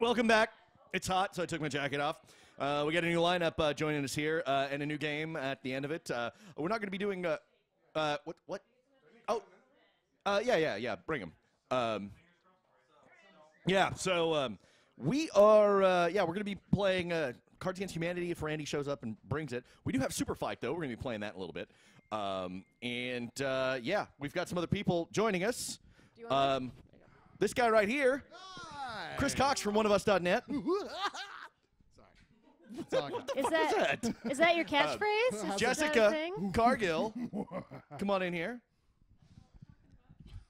Welcome back. It's hot, so I took my jacket off. We got a new lineup joining us here, and a new game at the end of it. We're not going to be doing what? Oh, yeah. Bring them. Yeah. So we are. We're going to be playing Cards Against Humanity if Randy shows up and brings it. We do have Super Fight though. We're going to be playing that in a little bit. We've got some other people joining us. This guy right here. Hi. Chris Cox from oneofus.net. Sorry. Is that your catchphrase? Jessica Cargill. Come on in here.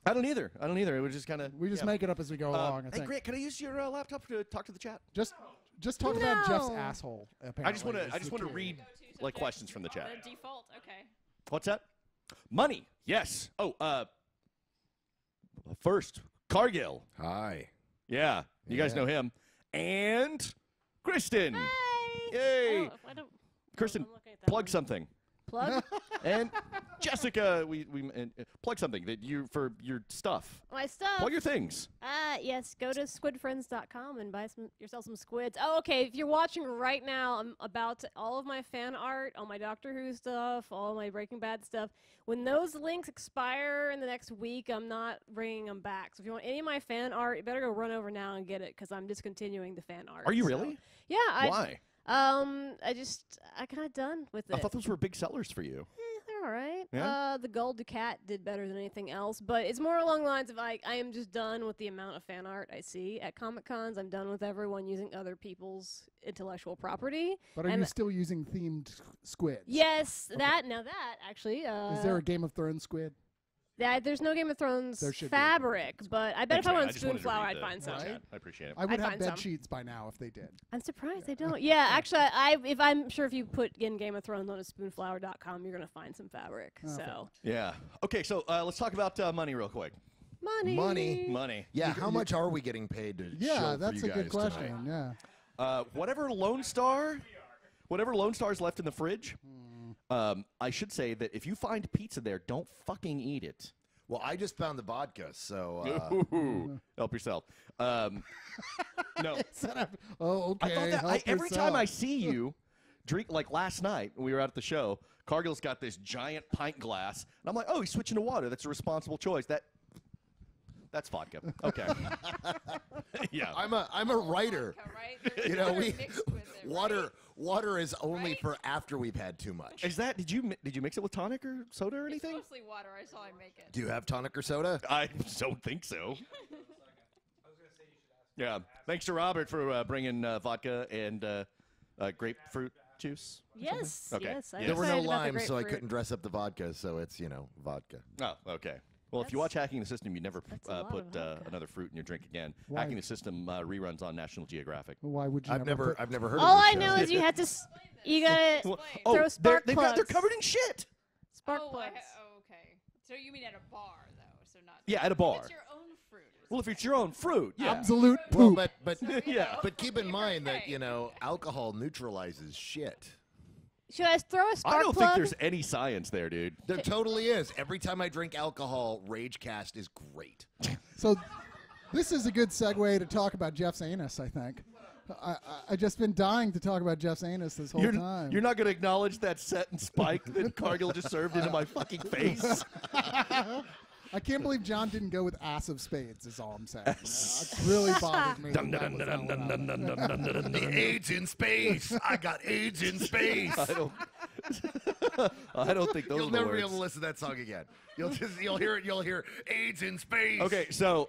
I don't either. It was just kind of. We just make it up as we go along. I Hey, think. Grant, can I use your laptop to talk to the chat? Just talk about Jeff's asshole. Apparently, I just want to read like questions from the chat. The default, okay. What's that? Money. Yes. Oh, first Cargill. Hi. Yeah, you guys know him. And Kristin. Hi. Yay. I don't, Kristin, I'm looking at that plug one. something. Plug? And Jessica, we plug something that you for your stuff. My stuff. Plug your things. Yes, go to squidfriends.com and buy yourself some squids. Oh, okay, if you're watching right now, I'm about to, all of my fan art, all my Doctor Who stuff, all my Breaking Bad stuff. When those links expire in the next week, I'm not bringing them back. So if you want any of my fan art, you better go run over now and get it because I'm discontinuing the fan art. Are you So, really? yeah. Why? I kind of done with it. I thought those were big sellers for you. They're all right. Yeah? The Gold Ducat did better than anything else, but it's more along the lines of I am just done with the amount of fan art I see at Comic Cons. I'm done with everyone using other people's intellectual property. But are you still using themed squids? Yes, that actually. Is there a Game of Thrones squid? There's no Game of Thrones There should be. fabric, but I bet if I Thanks, went just wanted to Spoonflower, read I'd the- find some. Right? I appreciate it. I would I'd have find bed some. sheets by now if they did. I'm surprised they don't. Yeah, actually, I'm sure if you put in Game of Thrones on a spoonflower.com, you're gonna find some fabric. Oh, So Yeah. Okay, so let's talk about money real quick. money. Money. Yeah, how much are we getting paid to show Yeah, for that's you a good guys question. tonight? Yeah. Whatever Lone Star is left in the fridge, I should say that if you find pizza there, don't fucking eat it. Well, I just found the vodka, so Ooh, help yourself. No. Oh, okay. I thought that help every time yourself. I see you drink, like last night when we were out at the show, Cargill's got this giant pint glass, and I'm like, oh, he's switching to water. That's a responsible choice. That's vodka. Okay. Yeah. I'm a writer. Right? You know, There's mixed with it, water is only Right? for after we've had too much. Is that? Did you mix it with tonic or soda or anything? It's mostly water. I saw him make it. Do you have tonic or soda? I don't think so. Yeah. Thanks to Robert for bringing vodka and grapefruit juice. Yes. Okay. Yes. I'm There were no excited about the limes, so I grapefruit. couldn't dress up the vodka, so it's, vodka. Oh, okay. Well, if you watch Hacking the System, you never that's a lot put of vodka. another fruit in your drink again. Why? Hacking the System reruns on National Geographic. Why would you? I've never heard All of I this know show. is you have to. You gotta Well, throw spark they're plugs. covered in shit. Spark Oh, plugs. okay. So you mean at a bar, though? So not. Yeah, at a bar. It's your own fruit. Well, if it's your own fruit, yeah. Absolute Well, poop. but Yeah. but keep in mind that Okay. alcohol neutralizes shit. Should I throw a spark I don't plug? think there's any science there, dude. There totally is. Every time I drink alcohol, Ragecast is great. So this is a good segue to talk about Jeff's anus, I think. I just been dying to talk about Jeff's anus this whole time. You're not going to acknowledge that set and spike that Cargill just served into my fucking face? I can't believe John didn't go with ass of spades, is all I'm saying. It really bothered me. that that was not what I- The AIDS in space. I got AIDS in space. I don't think those You'll are the never be words. able to listen to that song again. You'll hear AIDS in space. Okay, so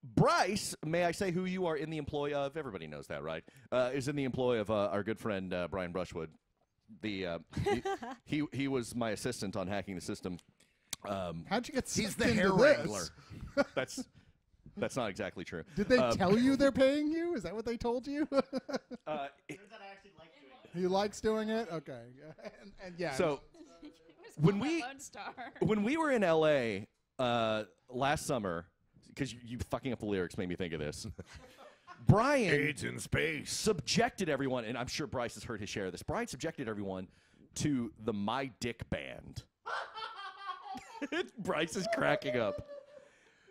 Bryce, may I say who you are in the employ of? Everybody knows that, right? Is in the employ of our good friend Brian Brushwood. He was my assistant on Hacking the System. How'd you get He's sucked the into hair this? wrangler. That's not exactly true. Did they tell you they're paying you? Is that what they told you? He likes doing it? Okay. And yeah. So It was when called we Lone Star. when we were in LA last summer, because you fucking up the lyrics made me think of this. Brian AIDS in space. subjected everyone, and I'm sure Bryce has heard his share of this. Brian subjected everyone to the My Dick Band. Bryce is cracking up.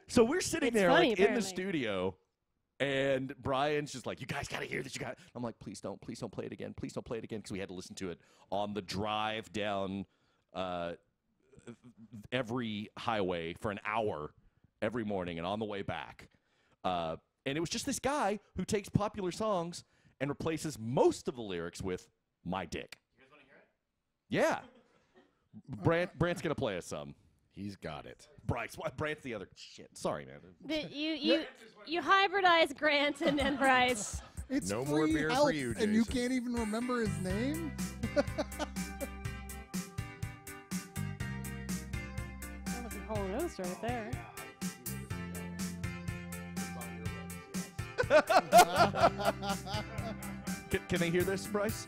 So we're sitting It's there funny, like in the apparently. studio, And Brian's just like, you guys got to hear this. You got. I'm like, please don't play it again. Please don't play it again, because we had to listen to it on the drive down every highway for an hour every morning, and on the way back. And it was just this guy who takes popular songs and replaces most of the lyrics with "my dick." You guys want to hear it? Yeah. Brant's gonna play us some. He's got it. Brant's the other shit. Sorry, man. You hybridize Grant and then Bryce. It's No free more beer for help, you, and you Jason. can't even remember his name. That was a whole notes right there. Can they hear this, Bryce?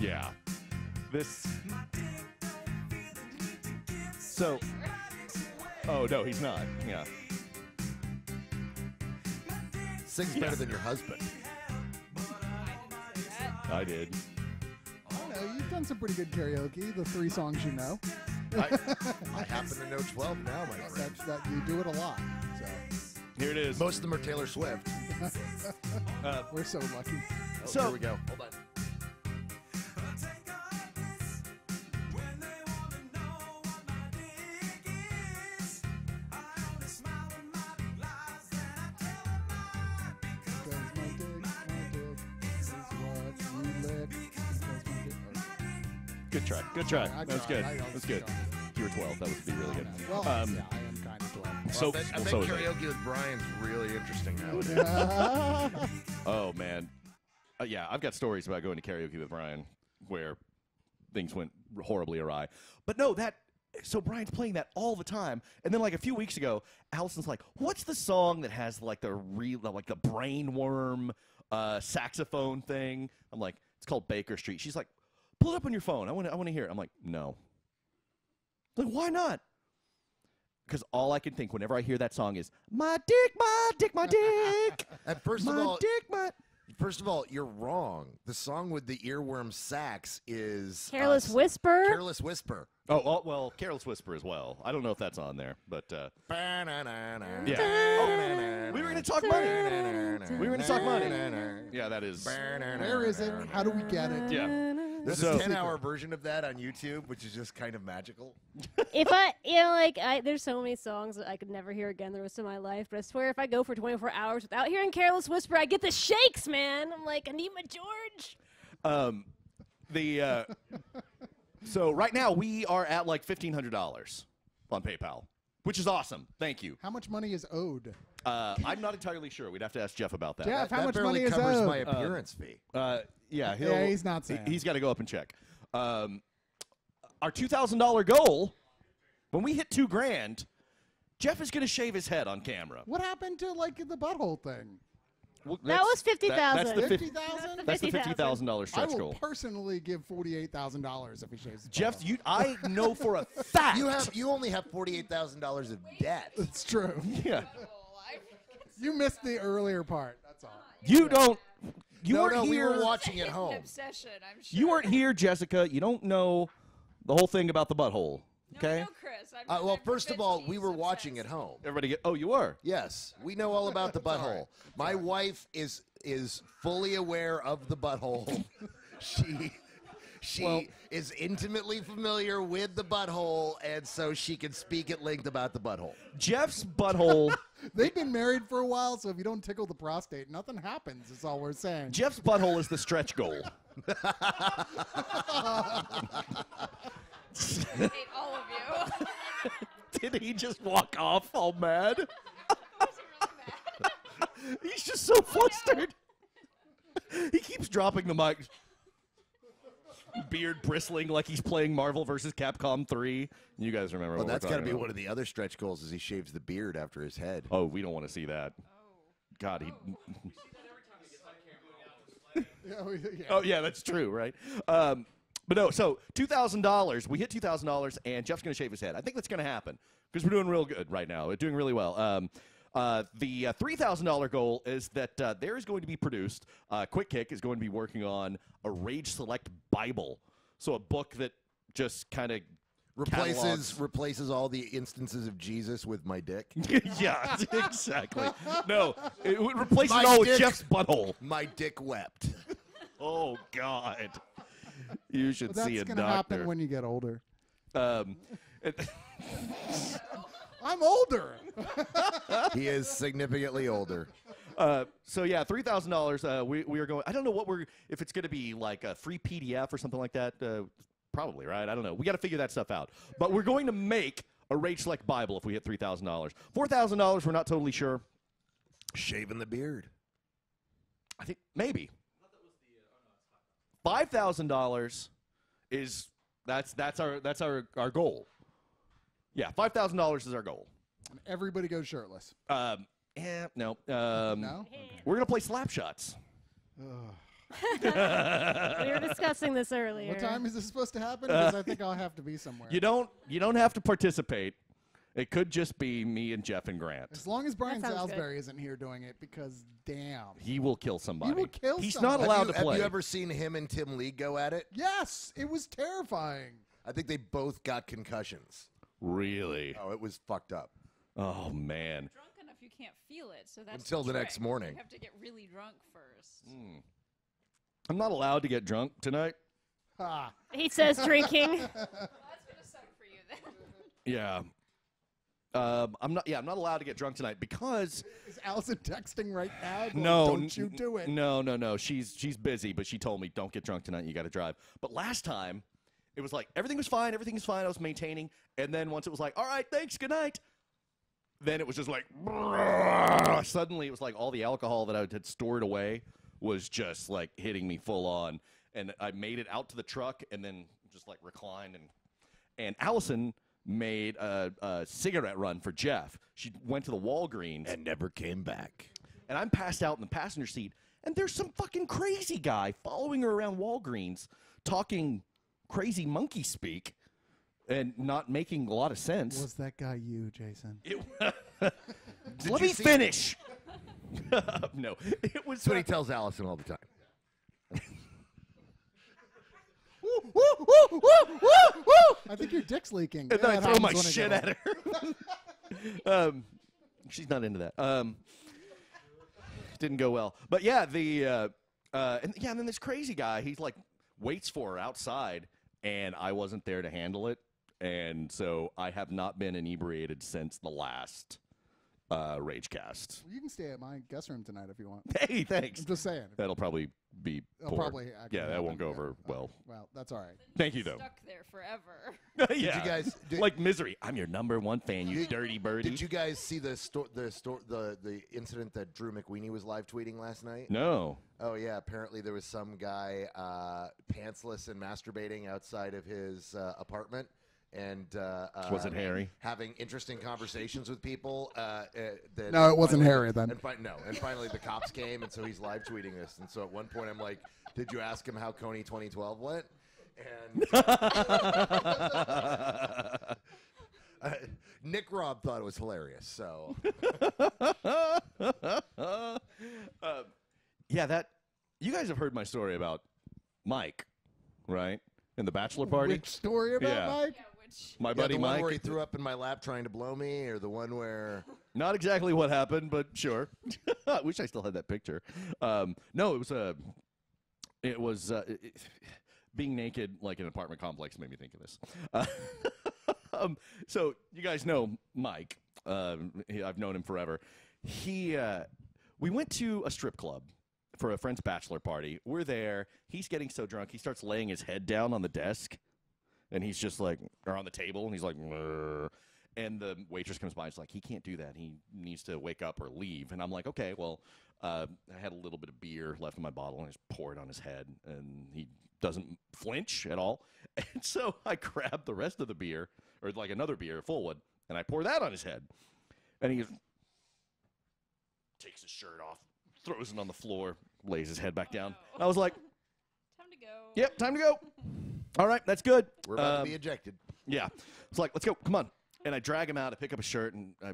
Yeah. This. So. Oh, no, he's not. Yeah. Sings better than your husband. I did. I don't know. You've done some pretty good karaoke. The 3 songs you know. I happen to know 12 now, my friend. That you do it a lot. So Here it is. Most of them are Taylor Swift. we're so lucky. Oh, So- here we go. Hold on. Good try. Good try. I That was tried. good. I know. That was good. You were 12. That would be really good. Well, Um, yeah, I am kind of 12. So, I bet so is it. karaoke with Brian's really interesting nowadays. Oh, man. Yeah, I've got stories about going to karaoke with Brian where things went horribly awry. But no, so Brian's playing that all the time. And then like a few weeks ago, Allison's like, what's the song that has like the brain worm saxophone thing? I'm like, it's called Baker Street. She's like, pull it up on your phone. I want to hear it. I'm like, no. Like, why not? Because all I can think whenever I hear that song is, my dick, my dick, my dick. And first my of all, dick, my... First of all, you're wrong. The song with the earworm sax is Careless Whisper. Careless Whisper. Oh, well, Careless Whisper as well. I don't know if that's on there, but Yeah. we were going to talk money. We were going to talk money. Yeah, that is. Where is it? How do we get it? Yeah. There's So- a 10-hour version of that on YouTube, which is just kind of magical. If there's so many songs that I could never hear again the rest of my life, but I swear if I go for 24 hours without hearing Careless Whisper, I get the shakes, man. I'm like, I need my George. So right now we are at like $1,500 on PayPal, which is awesome. Thank you. How much money is owed? I'm not entirely sure. We'd have to ask Jeff about that. Jeff, how That much barely money is covers owed? my appearance fee. Yeah, he's not saying. He's got to go up and check. Our $2,000 goal, when we hit $2,000, Jeff is going to shave his head on camera. What happened to like the butthole thing? Well, That was 50,000. That's the $50,000? That's the $50,000 $50,000 I stretch will goal. personally give $48,000 if he shaves his Jeff, butthole. I know for a fact. You only have $48,000 of debt. It's true. Yeah. You missed the earlier part. That's all. You don't. You No, weren't no, we here. were watching at home. Obsession, I'm sure. You weren't here, Jessica. You don't know the whole thing about the butthole. No, Okay. no, Chris. I'm Well, first of all, convinced we he's were watching obsessed. at home. Everybody get. Oh, you were. Yes, we know all about the butthole. My wife is fully aware of the butthole. She is intimately familiar with the butthole, and so she can speak at length about the butthole. Jeff's butthole. They've been married for a while, so if you don't tickle the prostate, nothing happens. Is all we're saying. Jeff's butthole is the stretch goal. I hate all of you. Did he just walk off all mad? I wasn't really mad. He's just so flustered. He keeps dropping the mic. Beard bristling like he's playing Marvel vs. Capcom 3. You guys remember Well, what that's we're got to talking be about. one of the other stretch goals, is he shaves the beard after his head. Oh, we don't want to see that. God, he... Yeah. Oh, yeah, that's true, right? But no, so $2,000. We hit $2,000, and Jeff's going to shave his head. I think that's going to happen because we're doing real good right now. We're doing really well. The $3,000 goal is that there is going to be produced. Quick Kick is going to be working on a Rage Select Bible. So a book that just kind of Replaces all the instances of Jesus with my dick. Yeah, exactly. No, it replaces My it all with dick- Jeff's butthole. My dick wept. Oh God, you should But see that's a gonna doctor. happen when you get older. It- I'm older. He is significantly older. so yeah, $3,000. We are going. I don't know what if it's going to be like a free PDF or something like that. Probably right. I don't know. We got to figure that stuff out. But we're going to make a Rage Select Bible if we hit $3,000. $4,000. We're not totally sure. Shaving the beard. I think maybe. $5,000 is that's our goal. Yeah, $5,000 is our goal. And everybody goes shirtless. No. No? We're gonna play slap shots. We were discussing this earlier. What time is this supposed to happen? Because I think I'll have to be somewhere. You don't have to participate. It could just be me and Jeff and Grant. As long as Brian sounds Salisbury isn't here doing it, because damn. He will kill somebody. He will kill He's somebody. not allowed to play. Have you ever seen him and Tim Lee go at it? Yes, it was terrifying. I think they both got concussions. Really? Oh, it was fucked up. Oh man. Drunk enough you can't feel it, so that's Until the next trick. morning. You have to get really drunk first. I'm not allowed to get drunk tonight. Ha. He says drinking. Well, that's gonna suck for you then. Yeah. I'm not allowed to get drunk tonight because Is Allison texting right now? Going, no, Don't you do it. No. She's busy, but she told me don't get drunk tonight. You got to drive. But last time, it was like everything was fine. I was maintaining, and then once it was like, all right, thanks, good night. Then it was just like suddenly it was like all the alcohol that I had stored away was just like hitting me full on, and I made it out to the truck and then just like reclined and Allison made a cigarette run for Jeff. She went to the Walgreens And never came back. and I'm passed out in the passenger seat, and there's some fucking crazy guy following her around Walgreens talking crazy monkey speak and not making a lot of sense. Was that guy you, Jason? Let me finish. No, it was. That's what he tells Allison all the time. I think your dick's leaking. And then I that throw my happens when I shit get at her. She's not into that. Didn't go well. But yeah, and then this crazy guy, he's like waits for her outside, and I wasn't there to handle it, and so I have not been inebriated since the last Ragecast. You can stay at my guest room tonight if you want. Hey, thanks. I'm just saying. That'll probably be It'll poor. probably actually Yeah, that happen. won't go Yeah. over well. Well, that's all right. Thank you, though. Stuck there forever. Yeah. you guys- like Misery? I'm your number one fan, you dirty birdie. Did you guys see the incident that Drew McWeeny was live tweeting last night? No. Oh yeah, apparently there was some guy pantsless and masturbating outside of his apartment, and Was it Harry? having interesting conversations with people. No, it wasn't finally- Harry then. And finally the cops came, and so he's live tweeting this. And so at one point I'm like, "Did you ask him how Coney 2012 went?" And Nick Robb thought it was hilarious. So Yeah, that you guys have heard my story about Mike, right? In the bachelor party. Which story about Yeah. Mike? Yeah, which My yeah, buddy the one Mike. where he threw up in my lap trying to blow me, or the one where Not exactly what happened, but sure. I wish I still had that picture. No, it was being naked like in an apartment complex made me think of this. So you guys know Mike. I've known him forever. We went to a strip club for a friend's bachelor party. We're there. He's getting so drunk, he starts laying his head down on the desk, and he's just like, or on the table, and he's like, "Mrr." And the waitress comes by and is like, he can't do that. He needs to wake up or leave. And I'm like, okay, well, I had a little bit of beer left in my bottle, and I just pour it on his head, and he doesn't flinch at all. And so I grab the rest of the beer, or like another beer, a full one, and I pour that on his head. And he takes his shirt off, throws it on the floor, lays his head back down. I was like, time to go. yep, time to go. All right, that's good. we're about to be ejected. Yeah. It's like, let's go. Come on. And I drag him out. I pick up a shirt and I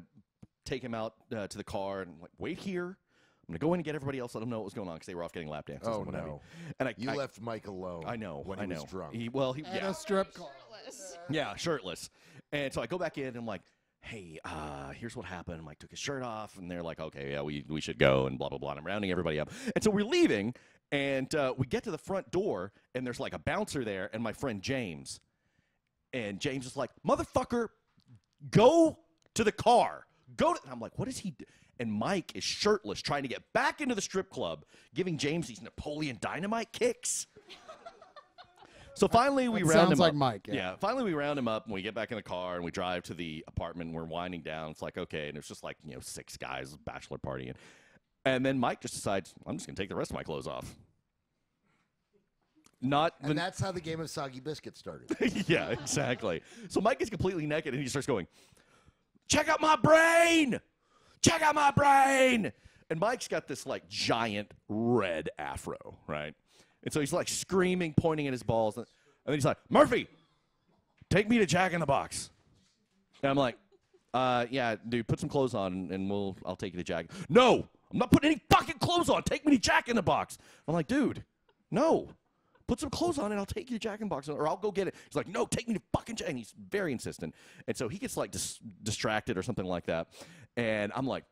take him out to the car and I'm like, wait here I'm gonna go in and get everybody else, let them know what was going on because they were off getting lap dances. Oh, and what have no. you. And You I left Mike alone. I know. When I he know. was drunk. He At yeah. a strip club. Shirtless. Yeah, shirtless. And so I go back in and I'm like, hey, here's what happened. Mike took his shirt off, and they're like, okay, yeah, we should go, and blah, blah, blah. And I'm rounding everybody up. And so we're leaving, and we get to the front door, and there's like a bouncer there, and my friend James. And James is like, motherfucker, go to the car. And I'm like, what is he do? And Mike is shirtless, trying to get back into the strip club, giving James these Napoleon Dynamite kicks. So finally, we round him sounds like up. Mike, yeah. Finally we round him up, and we get back in the car, and we drive to the apartment. And we're winding down. It's like, okay, and it's just like 6 guys, bachelor party, and then Mike just decides, I'm just gonna take the rest of my clothes off. And that's how the game of Soggy Biscuit started. Yeah, exactly. So Mike is completely naked, and he starts going, check out my brain! Check out my brain! And Mike's got this like giant red afro, right? And so he's like screaming, pointing at his balls. And then he's like, Murphy, take me to Jack in the Box. And I'm like, yeah, dude, put some clothes on and I'll take you to Jack. No, I'm not putting any fucking clothes on. Take me to Jack in the Box. I'm like, dude, no. Put some clothes on and I'll take you to Jack in the Box, or I'll go get it. He's like, no, take me to fucking Jack. And he's very insistent. And so he gets like distracted or something like that. And I'm like,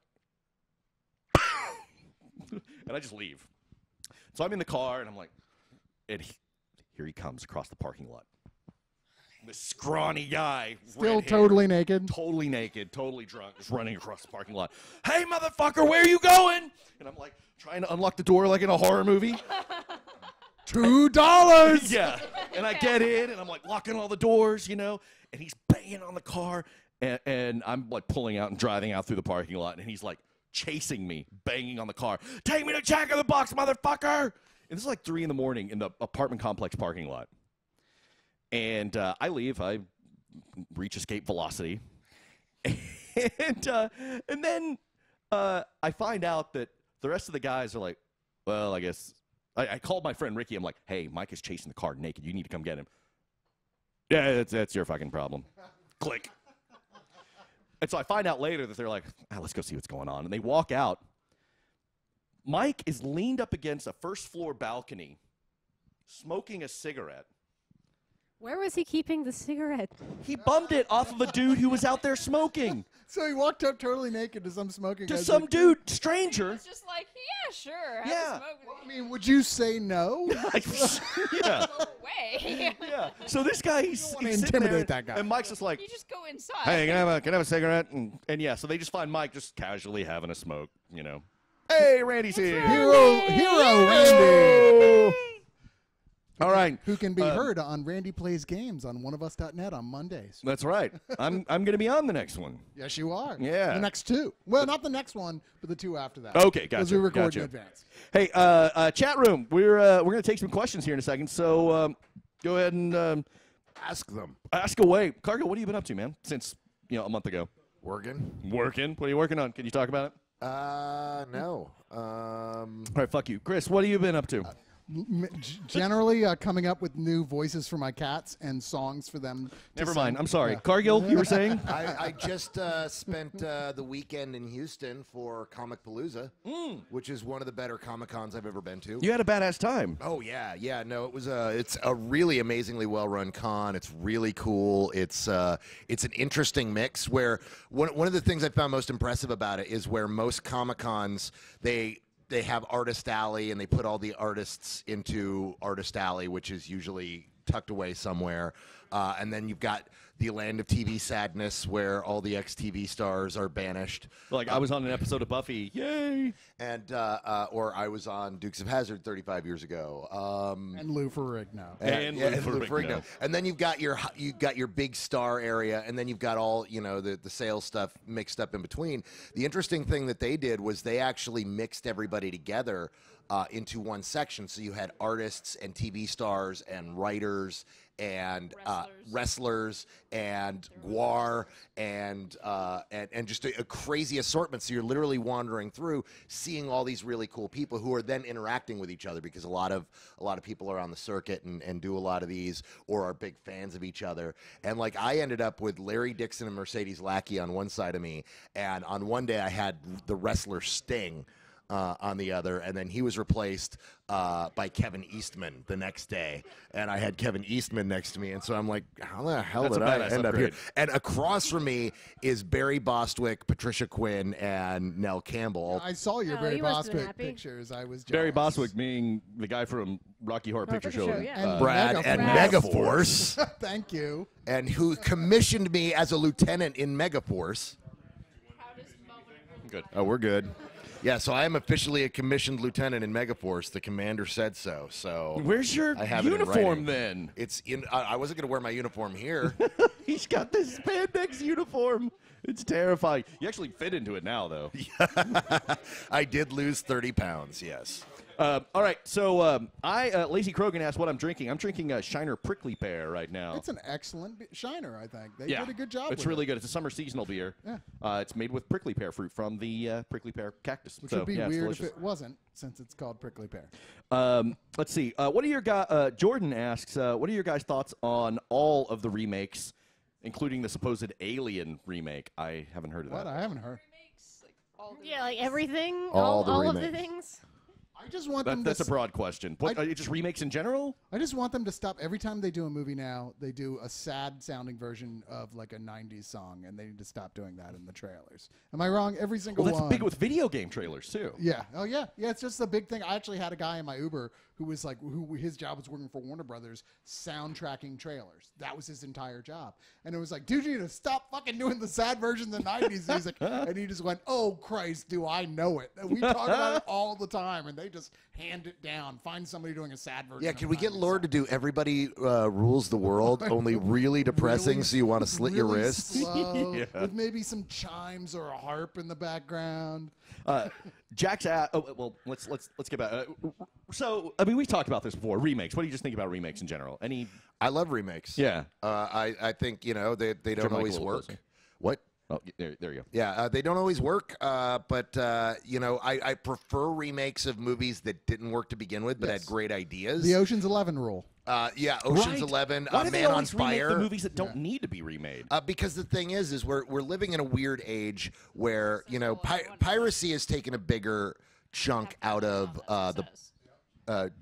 and I just leave. So I'm in the car, and I'm like, here he comes across the parking lot. This scrawny guy. Still totally naked. Totally naked, totally drunk, just running across the parking lot. Hey, motherfucker, where are you going? And I'm like, trying to unlock the door like in a horror movie. $2. Yeah. And I get in, and I'm like locking all the doors, and he's banging on the car. And I'm like pulling out and driving out through the parking lot, and he's like chasing me, banging on the car. Take me to Jack in the Box, motherfucker! And this is like 3 a.m. in the apartment complex parking lot. And I leave. I reach escape velocity. And then I find out that the rest of the guys are like, well, I guess. I called my friend Ricky. I'm like, hey, Mike is chasing the car naked. You need to come get him. Yeah, that's your fucking problem. Click. And so I find out later that they're like, let's go see what's going on. And they walk out. Mike is leaned up against a first-floor balcony, smoking a cigarette. Where was he keeping the cigarette? He bummed it off of a dude who was out there smoking. So he walked up totally naked to some smoking guy. To some dude, stranger. It's just like, yeah, sure. Have Yeah. a smoke with I mean, would you say no? Yeah. Go away. Yeah. So this guy, he's wanna sitting there, intimidate that guy. And Mike's just like, You just go inside. hey, can I have a cigarette? And yeah, so they just find Mike just casually having a smoke, Hey, Randy's here. Hero Randy. All right. Who can be heard on Randy Plays Games on oneofus.net on Mondays. That's right. I'm going to be on the next one. Yes, you are. Yeah. The next 2. Well, not the next one, but the 2 after that. Okay, Because gotcha, we record gotcha. in advance. Hey, chat room. We're going to take some questions here in a second. So go ahead and Ask them. ask away. Cargill, what have you been up to, man? Since a month ago. Working? Working. What are you working on? Can you talk about it? No. All right, fuck you, Chris. What have you been up to? Generally, coming up with new voices for my cats and songs for them. Never sing. mind. I'm sorry. Yeah. Cargill, you were saying? I just spent the weekend in Houston for Comic Palooza, which is one of the better Comic Cons I've ever been to. You had a badass time. Oh yeah. No, it was it's a really amazingly well run con. It's really cool. It's an interesting mix where one of the things I found most impressive about it is where most Comic Cons they have Artist Alley and they put all the artists into Artist Alley, which is usually tucked away somewhere. And then you've got the Land of TV Sadness where all the ex-TV stars are banished. Like I was on an episode of Buffy. Yay! And or I was on Dukes of Hazzard 35 years ago. And Lou Ferrigno. And Lou Ferrigno. And then you've got your big star area, and then you've got all the sales stuff mixed up in between. The interesting thing that they did was they actually mixed everybody together into one section. So you had artists and TV stars and writers and wrestlers and Guar and just a crazy assortment. So you're literally wandering through, seeing all these really cool people who are then interacting with each other because a lot of people are on the circuit and do a lot of these or are big fans of each other. And like I ended up with Larry Dixon and Mercedes Lackey on one side of me, and on one day I had the wrestler Sting on the other, and then he was replaced by Kevin Eastman the next day, and I had Kevin Eastman next to me, and so I'm like, how the hell That's did a I badass end up here? upgrade. And across from me is Barry Bostwick, Patricia Quinn, and Nell Campbell. I saw your Oh, Barry you must have been Bostwick happy. pictures. I was Barry jealous. Bostwick being the guy from Rocky Horror Picture Picture Show. Show, yeah. And Brad and Megaforce, Thank you. and who commissioned me as a lieutenant in Megaforce. Good. Oh, we're good. Yeah, so I am officially a commissioned lieutenant in Megaforce. The commander said so. So Where's your I have it in uniform writing. then? It's in. I wasn't going to wear my uniform here. He's got this spandex uniform. It's terrifying. You actually fit into it now, though. I did lose 30 pounds. Yes. All right, so Lazy Krogan asked what I'm drinking. I'm drinking a Shiner Prickly Pear right now. It's an excellent Shiner, I think. They yeah, did a good job It's with really it. good. It's a summer seasonal beer. Yeah. It's made with prickly pear fruit from the prickly pear cactus. Which so, would be yeah, it's weird if delicious. it wasn't, since it's called Prickly Pear. Let's see. What are your guys? Jordan asks, what are your guys' thoughts on all of the remakes, including the supposed Alien remake? I haven't heard of What? that. I haven't heard. Remakes, like all the Yeah, like everything, All the all of the remakes. things. I just want them That's to. a broad question. What, just remakes in general? I just want them to stop. Every time they do a movie now, they do a sad-sounding version of like a '90s song, and they need to stop doing that in the trailers. Am I wrong? Every single Well, that's one. big with video game trailers too. Yeah. Oh, yeah. Yeah. It's just a big thing. I actually had a guy in my Uber who was like, who his job was working for Warner Brothers, soundtracking trailers. That was his entire job. And it was like, dude, you need to stop fucking doing the sad version of the '90s. And he's like, and he just went, oh Christ, do I know it? And we talk about it all the time, and they just hand it down. Find somebody doing a sad version. Yeah, of can a we get 90s Lord to song. do Everybody Rules the World, only really depressing, Really- so you want to slit your really wrists? slow, Yeah. with maybe some chimes or a harp in the background. Jack's at. Oh well, let's get back. So I mean, we've talked about this before. Remakes. What do you just think about remakes in general? Any? I love remakes. Yeah. I think, they Your don't mic a always little work. closer. What? Oh, there you go. Yeah, they don't always work, but I prefer remakes of movies that didn't work to begin with, but Yes. had great ideas. The Ocean's 11 rule. Yeah, Ocean's Right. 11, Why do they Man on always remake Fire. the movies that don't need to be remade? Because the thing is we're living in a weird age where piracy has taken a bigger chunk out of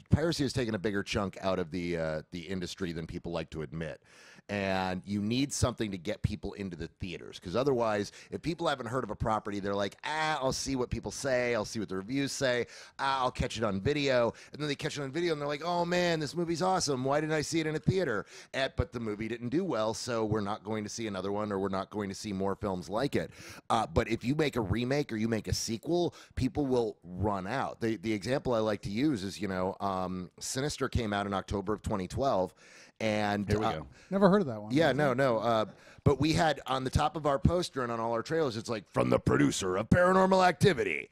piracy has taken a bigger chunk out of the industry than people like to admit. And you need something to get people into the theaters, because otherwise, if people haven't heard of a property, they're like, I'll see what people say, I'll see what the reviews say, I'll catch it on video, and then they catch it on video and they're like, oh man, this movie's awesome, why didn't I see it in a theater? But the movie didn't do well, so we're not going to see another one, or we're not going to see more films like it. But if you make a remake or you make a sequel, people will run out. The example I like to use is, Sinister came out in October of 2012, and Here we go. Never heard of that one. yeah, no. But we had on the top of our poster and on all our trailers, it's like, from the producer of Paranormal Activity,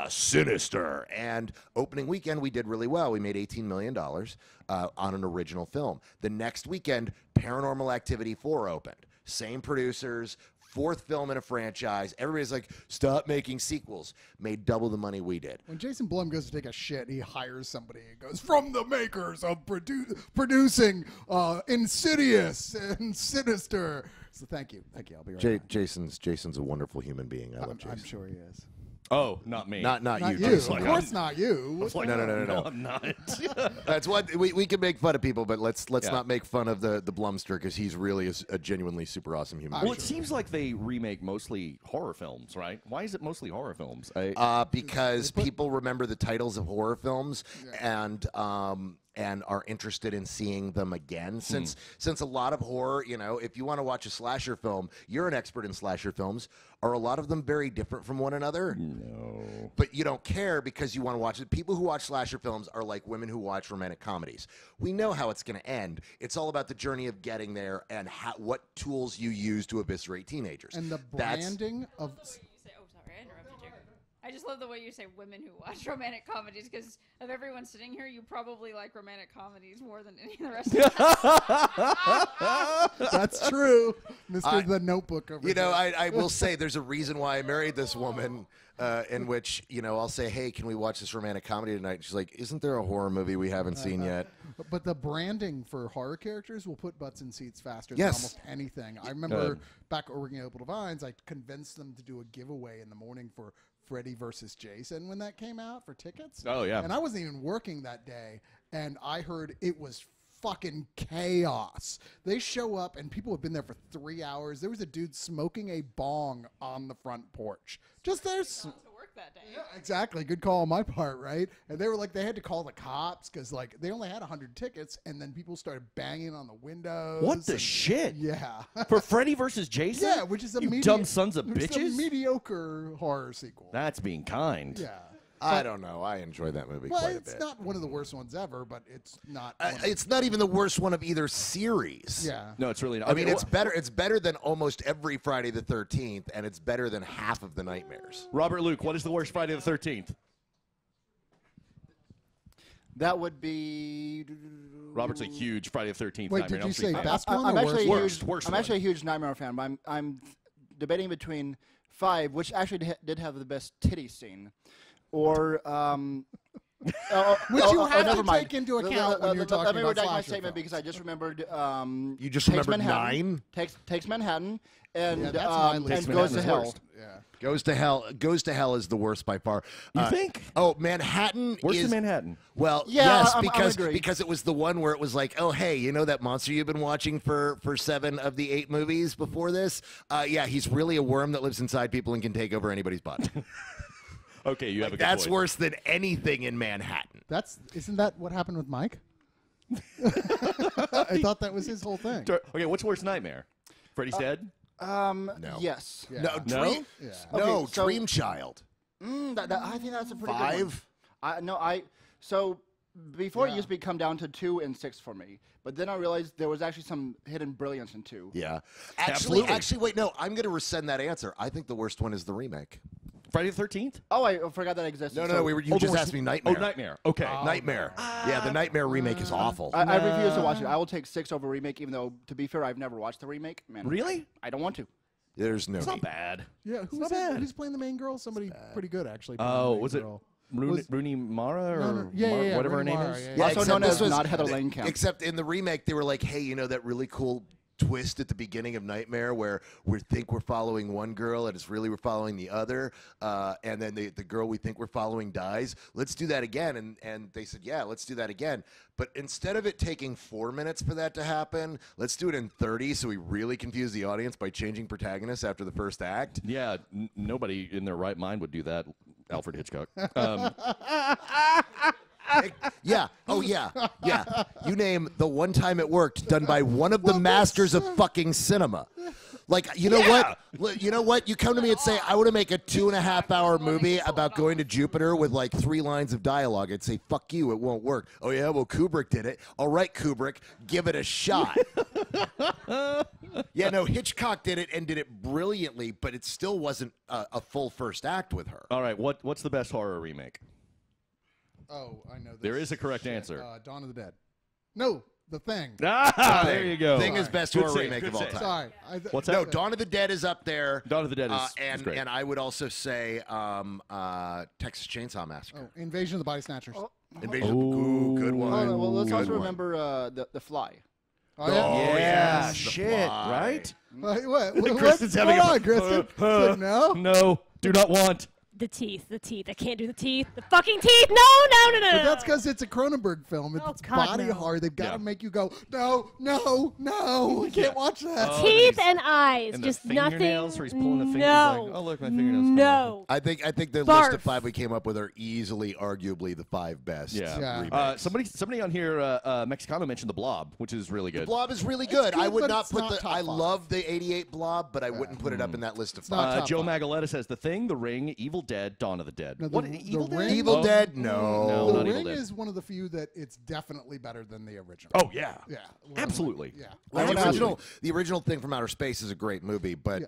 Sinister. And opening weekend, we did really well. We made $18 million on an original film. The next weekend, Paranormal Activity 4 opened. Same producers, fourth film in a franchise. Everybody's like, stop making sequels. Made double the money we did. When Jason Blum goes to take a shit, he hires somebody and goes, from the makers of producing Insidious and Sinister. So thank you. I'll be right back. Jason's a wonderful human being. I love Jason. I'm sure he is. Oh, not me. Not Not you, you. Jason. Of course not you. It's like, No. I'm not. That's what we can make fun of people, but let's Yeah. not make fun of the Blumster, because he's really a genuinely super awesome human Well, being. it seems like they remake mostly horror films, right? Why is it mostly horror films? Because people remember the titles of horror films and are interested in seeing them again. Since a lot of horror, if you want to watch a slasher film, you're an expert in slasher films. Are a lot of them very different from one another? No. But you don't care because you want to watch it. People who watch slasher films are like women who watch romantic comedies. We know how it's going to end. It's all about the journey of getting there and what tools you use to eviscerate teenagers. And the That's- branding of... You say, oh, sorry, I interrupted you. I just love the way you say women who watch romantic comedies, because of everyone sitting here, you probably like romantic comedies more than any of the rest of us. That's true. Mr. The Notebook over there. I will say there's a reason why I married this woman, in which, I'll say, hey, can we watch this romantic comedy tonight? And she's like, isn't there a horror movie we haven't seen yet? But the branding for horror characters will put butts in seats faster than Yes. almost anything. I remember back working at Opal Divines, I convinced them to do a giveaway in the morning for Freddy versus Jason when that came out for tickets. Oh, yeah. And I wasn't even working that day, and I heard it was fucking chaos. They show up, and people have been there for 3 hours. There was a dude smoking a bong on the front porch. Just there. To work that day. Yeah, exactly. Good call on my part, right? And they were like, they had to call the cops because like they only had 100 tickets, and then people started banging on the windows. What the and- shit? Yeah. For Freddy versus Jason? Yeah, which is a you dumb sons of it's a bitches. mediocre horror sequel. That's being kind. Yeah. I don't know. I enjoy that movie Well, quite a it's bit. not one of the worst ones ever, but it's not. one of- It's not even the worst one of either series. yeah. No, it's really not. I mean, Okay, it's better. It's better than almost every Friday the 13th, and it's better than half of the nightmares. Robert Luke, what is the worst Friday the 13th? That would be. Robert's a huge Friday the 13th Wait, Nightmare did on Elm you Street say fan. best one I'm or actually worst? a huge. Worst I'm one. actually a huge Nightmare fan, but I'm debating between 5, which actually did have the best titty scene, or Which you have never to mind. take into account when you're talking Let me about redact my slasher statement films. because I just remembered. You just Takes remembered Manhattan, 9? Takes Manhattan, and Yeah, that's my list. and goes to Manhattan's hell. worst. Yeah. Goes to hell. Goes to hell is the worst by far. You think? Oh, Manhattan Worse is than Manhattan. Well, Yeah, yes, I because agree. because it was the one where it was like, oh, hey, you know that monster you've been watching for 7 of the 8 movies before this? Yeah, he's really a worm that lives inside people and can take over anybody's body. Okay, you have a good That's point. worse than anything in Manhattan. Isn't that what happened with Mike? I thought that was his whole thing. Okay, what's worst nightmare? Freddy's dead? No. Yes. Yeah. No, No? Dream. Yeah. No, Okay, so- Dream Child. I think that's a pretty good 5. one. So before Yeah. it used to come down to 2 and 6 for me, but then I realized there was actually some hidden brilliance in 2. Yeah. Absolutely. Actually, wait, no. I'm going to rescind that answer. I think the worst one is the remake. Friday the 13th? Oh, I forgot that existed. No, So you the just worst- asked me Nightmare. Oh, Nightmare. Okay. Nightmare. Yeah, the Nightmare remake is awful. I refuse to watch it. I will take 6 over remake, even though, to be fair, I've never watched the remake. Man, Really? I don't want to. There's no It's need. not bad. Yeah, not who's bad. who's playing the main girl? Somebody pretty good actually. playing Oh, the main was it girl. Rooney Mara or No, yeah, whatever her Rooney name Mara, is? yeah, Yeah, Also except known this as was- not Heather Langenkamp. Except in the remake, they were like, hey, you know that really cool twist at the beginning of Nightmare where we think we're following one girl and it's really we're following the other, and then the girl we think we're following dies. Let's do that again. And they said, yeah, let's do that again. But instead of it taking 4 minutes for that to happen, let's do it in 30 so we really confuse the audience by changing protagonists after the first act. Yeah, nobody in their right mind would do that. Alfred Hitchcock. Yeah. Oh, yeah. Yeah. You name the one time it worked, done by one of the masters of fucking cinema. Like, you know what? You know what? You come to me and say, I want to make a 2.5-hour movie about going to Jupiter with like 3 lines of dialogue. I'd say, fuck you, it won't work. Oh, yeah? Well, Kubrick did it. All right, Kubrick, give it a shot. Yeah, no, Hitchcock did it and did it brilliantly, but it still wasn't a full first act with her. All right, what's the best horror remake? Oh, I know this. There is a correct answer. Dawn of the Dead. No, The Thing. Ah, there you go. Thing is best Good horror save, remake good of all save. time. Sorry. What's No, that? Dawn of the Dead is up there. Dawn of the Dead is great. And I would also say Texas Chainsaw Massacre. Oh, Invasion of the Body Snatchers. Oh, Invasion of Ooh, good one. Oh, well, let's Good also one. remember the Fly. yeah. Oh, yeah, yes, the shit, Fly. right? What? Kristen's What's having going a- on, Kristen? It's like, no. No, do not want. The teeth. I can't do the teeth. The fucking teeth. No. But that's because it's a Cronenberg film. It's Oh, God, body no. horror. They've got to Yeah. make you go, no. I can't watch that. Oh, teeth and and eyes. And Just the nothing. fingernails, where he's pulling the fingers No. like, oh, look, my fingernails. No. I think the list Barf. of 5 we came up with are easily, arguably the 5 best. Yeah. Yeah. remakes. Somebody on here, Mexicano mentioned The Blob, which is really good. Blob is really good. good, I would but not it's put not the. top I 5. love the '88 Blob, but I wouldn't put it up in that list of not 5. top Joe 5. Magaletta says The Thing, The Ring, Evil Dead, Dawn of the Dead. No, the- what? the Evil Dead? Ring- Evil Oh. Dead? No. No, The not Evil Ring Dead. is one of the few that it's definitely better than the original. Oh, yeah. Yeah. Absolutely. Yeah. Well, Absolutely. the original Thing from Outer Space is a great movie, but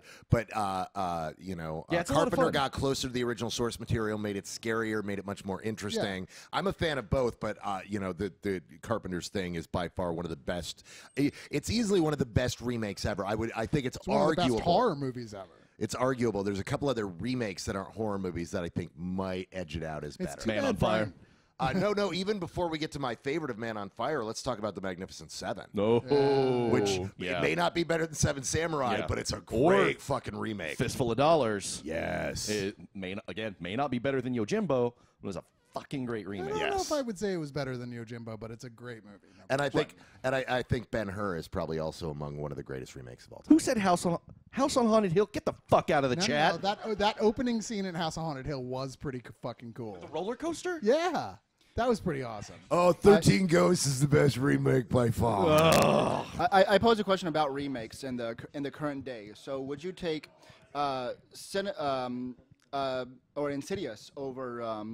you know, Yeah, it's a lot of Carpenter fun. got closer to the original source material, made it scarier, made it much more interesting. I'm a fan of both, but you know, the Carpenter's Thing is by far one of the best. It's easily one of the best remakes ever. I think it's It's one of the arguable. best horror movies ever. It's arguable. There's a couple other remakes that aren't horror movies that I think might edge it out as It's better. too Man bad on Fire. No. Even before we get to my favorite of Man on Fire, let's talk about the Magnificent Seven. No, Which may not be better than Seven Samurai, but it's a great fucking remake. Fistful of Dollars. Yes. It may not be better than Yojimbo. It was a fucking great I remake. don't know if I would say it was better than Yojimbo, but it's a great movie. And I think Ben-Hur is probably also among one of the greatest remakes of all time. Who said House on Haunted Hill? Get the fuck out of the chat. No, that opening scene in House on Haunted Hill was pretty fucking cool. The roller coaster? Yeah, that was pretty awesome. Oh, 13 Ghosts is the best remake by far. I pose a question about remakes in the current day. So would you take or Insidious over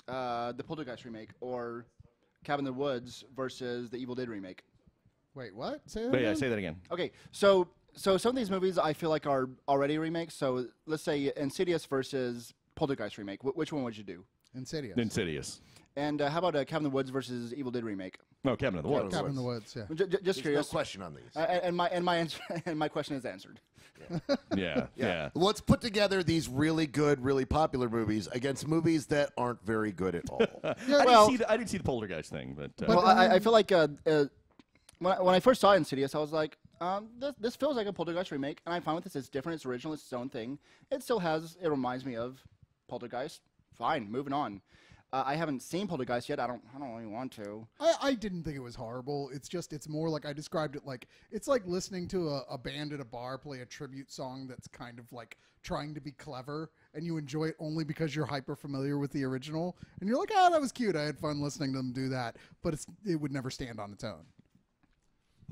the Poltergeist remake, or Cabin in the Woods versus the Evil Dead remake? Wait, what? Say that But yeah, again? say that again. Okay, so some of these movies I feel like are already remakes. So let's say Insidious versus Poltergeist remake. Which one would you do? Insidious. And how about Cabin in the Woods versus Evil Dead remake? No, Cabin in the Woods. Cabin in the Woods, yeah. Just There's curious. no question on these. And my answer and my question is answered. Yeah. Let's put together these really good, really popular movies against movies that aren't very good at all. I didn't see the Poltergeist thing, but Well, I feel like when I first saw Insidious, I was like, this feels like a Poltergeist remake, and I'm fine with this. It's different. It's original. It's its own thing. It reminds me of Poltergeist. Fine, moving on. I haven't seen Poltergeist yet. I don't really want to. I didn't think it was horrible. It's more like I described it like it's like listening to a band at a bar play a tribute song that's kind of like trying to be clever, and you enjoy it only because you're hyper familiar with the original, and you're like, oh, that was cute. I had fun listening to them do that, but it would never stand on its own.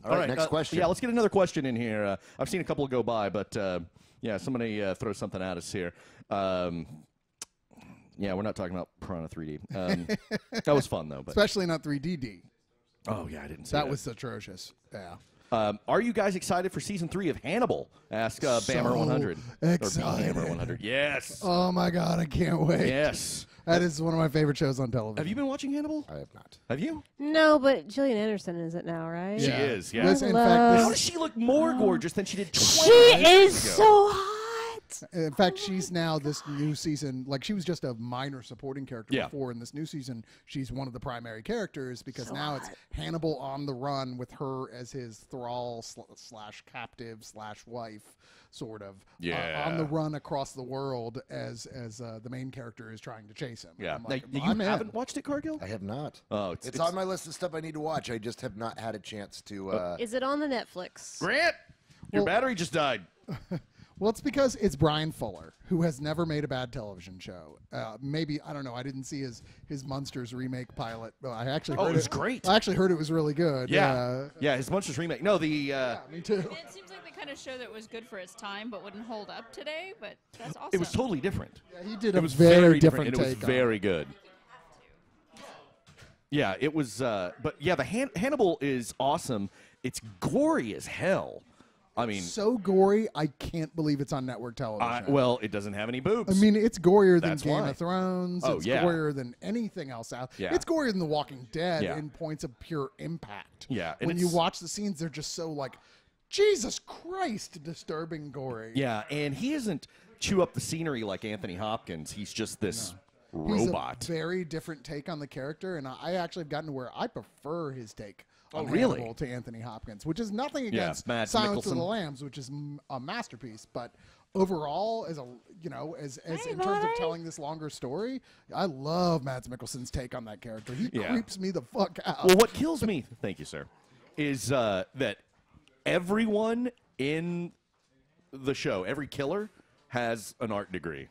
All right, next question. Yeah, let's get another question in here. I've seen a couple go by, but yeah, somebody throw something at us here. Yeah, we're not talking about Piranha 3D. That was fun, though. But. Especially not 3DD. Oh, yeah, I didn't see that. That was atrocious. Yeah. Are you guys excited for season 3 of Hannibal? Ask Bammer 100. Excited. Or Bammer 100. Yes. Oh my God, I can't wait. Yes. That is one of my favorite shows on television. Have you been watching Hannibal? I have not. Have you? No, but Gillian Anderson is it now, right? She is, yeah. This, in Love- fact, How this, does she look more gorgeous than she did 20 She years is ago? so hot. in fact, she's now this new season. Like she was just a minor supporting character Yeah. before. In this new season, she's one of the primary characters because now it's Hannibal on the run with her as his thrall slash captive slash wife, sort of. Yeah. On the run across the world as the main character is trying to chase him. Yeah. I'm like, Now, I'm you in. haven't watched it, Cargill? I have not. Oh, It's on my list of stuff I need to watch. I just have not had a chance to. Is it on the Netflix? Grant, your battery just died. Well, it's because it's Brian Fuller, who has never made a bad television show. Maybe, I don't know. I didn't see his Monsters remake pilot. Well, I actually heard it was great. I actually heard it was really good. Yeah. Yeah, his Monsters remake. No, the Me too. It seems like the kind of show that was good for its time, but wouldn't hold up today. But that's awesome. it was totally different. Yeah, he did It a was very different, different and it was take very good. Yeah, it was. But yeah, the Hannibal is awesome. It's gory as hell. I mean, so gory, I can't believe it's on network television. well, it doesn't have any boobs. I mean, it's gorier than That's Game why. of Thrones. Oh, It's yeah. gorier than anything else out. Yeah. It's gorier than The Walking Dead Yeah. in points of pure impact. Yeah, and When you it's- watch the scenes, they're just so like, Jesus Christ, disturbing gory. yeah, and he doesn't chew up the scenery like Anthony Hopkins. He's just this He's robot. a very different take on the character, and I actually have gotten to where I prefer his take on really? Hannibal to Anthony Hopkins, which is nothing Yeah, against Mads Silence of the Mikkelsen. Lambs, which is a masterpiece, but overall, as Hey, in terms of buddy. telling this longer story, I love Mads Mikkelsen's take on that character. He Yeah. creeps me the fuck out. Well, what kills me, thank you, sir, is that everyone in the show, every killer, has an art degree.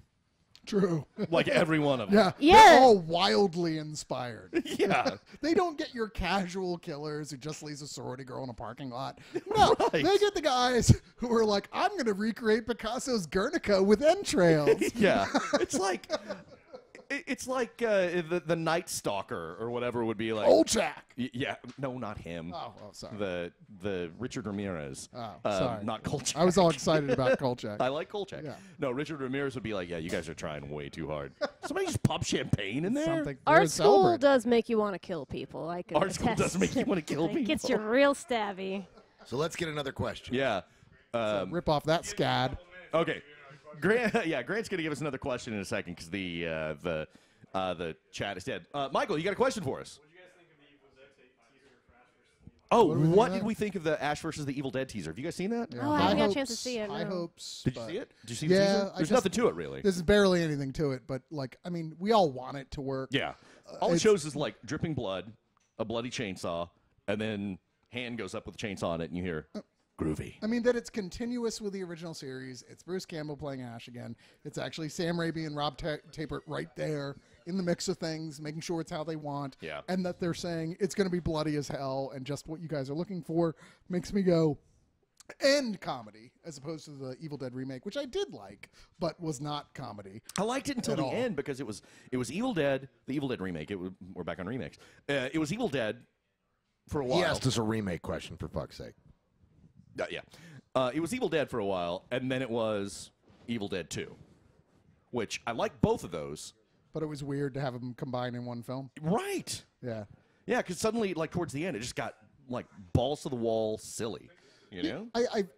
True. Like every one of them. Yeah. They're all wildly inspired. Yeah. They don't get your casual killers who just leaves a sorority girl in a parking lot. No, Right. they get the guys who are like, I'm going to recreate Picasso's Guernica with entrails. Yeah. It's like the Night Stalker or whatever would be like. Olchak. Yeah. No, not him. Oh, sorry. The Richard Ramirez. Oh, sorry. Not Kolchak. I was all excited about Kolchak. I like Kolchak. Yeah. No, Richard Ramirez would be like, yeah, you guys are trying way too hard. Somebody just pop champagne in there. Something Our very school celebrate. does make you want to kill people. I can Our school attest. does make you want to kill It gets people. you real stabby. So let's get another question. Yeah. Rip off that scad. Okay. Grant, yeah, Grant's going to give us another question in a second because the The chat is dead. Michael, you got a question for us? What did we think of the Ash versus the Evil Dead teaser? Have you guys seen that? Oh, I haven't got a chance to see it. High no. hopes. Did you but- see it? Did you see the Yeah, teaser? I There's just- nothing to it, really. There's barely anything to it, but like, I mean, we all want it to work. Yeah. All it it's- shows is like dripping blood, a bloody chainsaw, and then hand goes up with a chainsaw on it, and you hear groovy. I mean, that it's continuous with the original series. It's Bruce Campbell playing Ash again. It's actually Sam Raimi and Rob Tapert right there in the mix of things, making sure it's how they want. Yeah. And that they're saying it's going to be bloody as hell and just what you guys are looking for makes me go, and comedy, as opposed to the Evil Dead remake, which I did like, but was not comedy. I liked it until At the all. end because it was Evil Dead, the Evil Dead remake. We're back on remakes. It was Evil Dead for a while. He asked us a remake question, for fuck's sake. Yeah. It was Evil Dead for a while, and then it was Evil Dead 2, which I like both of those. But it was weird to have them combined in one film. Right. Yeah. Yeah, because suddenly, like, towards the end, it just got, like, balls to the wall silly, you know?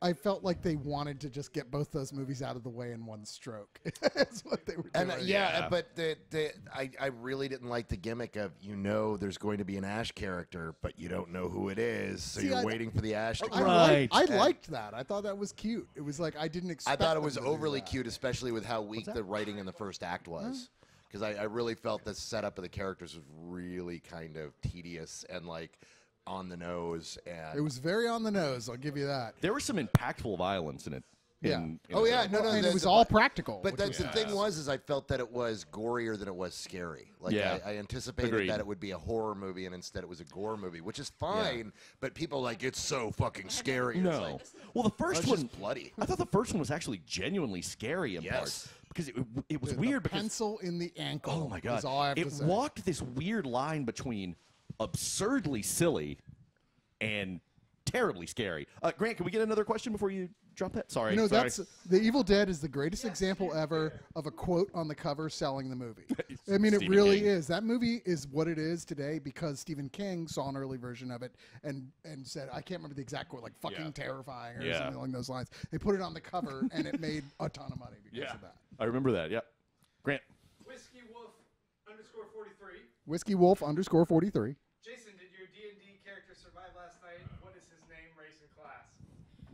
I felt like they wanted to just get both those movies out of the way in one stroke. That's what they were doing. And Yeah. but I really didn't like the gimmick of there's going to be an Ash character, but you don't know who it is, so See, you're I- waiting for the Ash to I, come. Right. I liked that. I thought that was cute. It was like I didn't I expect. thought it them was to do overly that. cute, especially with how weak the writing in the first act was. Because I really felt the setup of the characters was really kind of tedious and like on the nose. And It was very on the nose. I'll give you that. There was some impactful violence in it. Yeah. Oh, yeah, no, and it the- was the- all practical. But which the was thing nice. is I felt that it was gorier than it was scary. Like Yeah. I anticipated Agreed. that it would be a horror movie, and instead it was a gore movie, which is fine. But people like it's so fucking scary. It's No. like, Well, the first it's one, just bloody. I thought the first one was actually genuinely scary in Yes. parts. Because it was The weird because pencil in the ankle. oh my god, is all I have it to say. walked this weird line between absurdly silly and terribly scary. Grant, can we get another question before you drop that? Sorry, You know, sorry. that's The Evil Dead is the greatest example ever of a quote on the cover selling the movie. I mean, it Stephen really King. is. That movie is what it is today because Stephen King saw an early version of it and said, I can't remember the exact quote, like fucking Yeah. terrifying or Yeah. something along those lines. They put it on the cover and it made a ton of money because Yeah, of that. I remember that. Yeah, Grant. Whiskey Wolf _43. Whiskey Wolf _43. Jason, did your D&D character survive last night? What is his name, race, and class?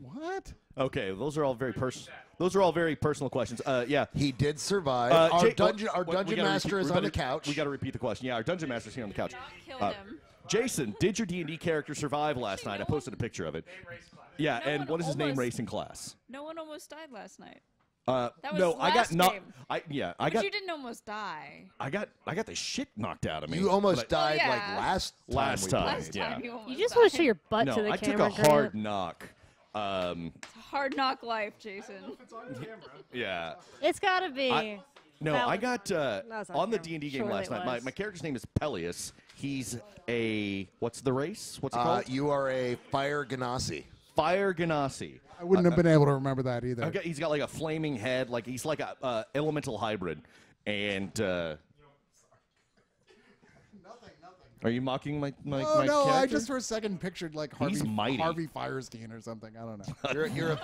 What? Okay, those are all very personal. Those are all very personal questions. Yeah. He did survive. Jay- Our dungeon we master gotta is repeat- on we the gotta- couch. We got to repeat the question. Yeah, our dungeon master's here on the couch. Not killed him. Jason, did your D&D character survive last night? I posted a picture of it. Name, race, class. Yeah, No and one what is his name, almost- race, and class? No one almost died last night. That was no, I got last not. game. I But you didn't almost die. I got the shit knocked out of me. You almost but died yeah. like last Last we time. played. Last yeah. time you almost You just died. want to show your butt No, to the I took camera. a hard Grant. knock. It's a hard knock life, Jason. It's on camera. Yeah. It's got to be. No, That I was- got was on on the camera. D&D game Surely last it night. was. My character's name is Peleus. He's a what's the race? What's it called? You are a fire ganassi. Fire Ganassi. I wouldn't have been able to remember that either. Okay, he's got like a flaming head, like he's like a elemental hybrid. And are you mocking my Oh my no! I character? just for a second pictured like He's mighty. Harvey Firestein or something. I don't know.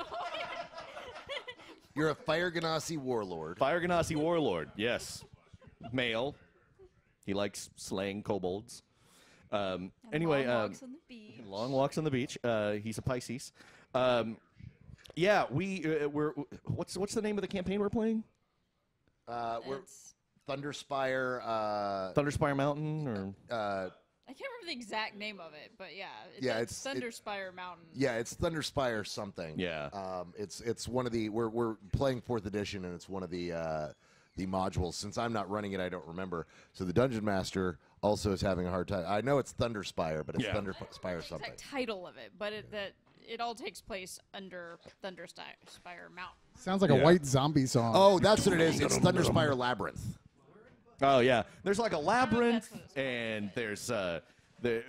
You're a fire ganassi warlord. Fire Ganassi warlord. Yes, male. He likes slaying kobolds. Anyway, Long walks on the beach. long walks on the beach. He's a Pisces. Yeah, we're what's the name of the campaign we're playing? We're It's- Thunderspire. Thunderspire Mountain or I can't remember the exact name of it, but yeah, Yeah, it's it's- Thunderspire Mountain. Yeah, it's Thunderspire something. Yeah. It's one of the we're playing 4th edition, and it's one of the modules. Since I'm not running it, I don't remember. So the dungeon master also is having a hard time. I know it's Thunderspire, but it's Yeah. Thunderspire The something. exact title of it, but it all takes place under Thunderspire Mountain. Sounds like a Yeah. white zombie song. Oh, that's what it is. It's Thunderspire Labyrinth. oh yeah. There's like a labyrinth, what it's and there's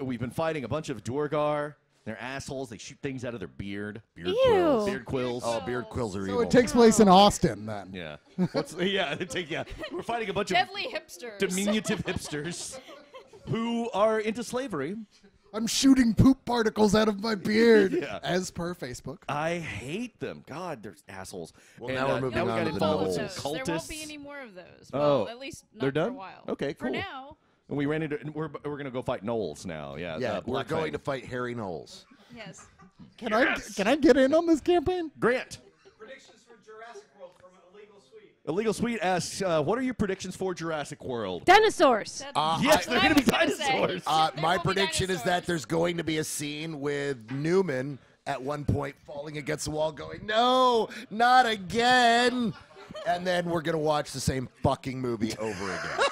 we've been fighting a bunch of Duergar. They're assholes. They shoot things out of their beard. Beard Ew. quills. Beard quills. Oh, beard quills are So evil. it takes place in Austin then. Yeah. We're fighting a bunch Deadly of hipsters. diminutive hipsters who are into slavery. I'm shooting poop particles out of my beard. Yeah. As per Facebook. I hate them. God, they're assholes. Well, now we're moving we on got to the involved with Knowles. some There won't be cultists. any more of those. Oh, Well, at least not they're for done? a while. Okay, For cool. now, And we ran into. We're gonna go fight Knowles now. Yeah. Yeah, we're Black going Fang. to fight Harry Knowles. yes. Can I get in on this campaign? Grant. Predictions for Jurassic World from Illegal Suite. Illegal Sweet asks, what are your predictions for Jurassic World? Dinosaurs. Yes, I they're gonna be was gonna say. dinosaurs. There My will be prediction is that dinosaurs. there's going to be a scene with Newman at one point falling against the wall going, no, not again. And then we're going to watch the same fucking movie over again.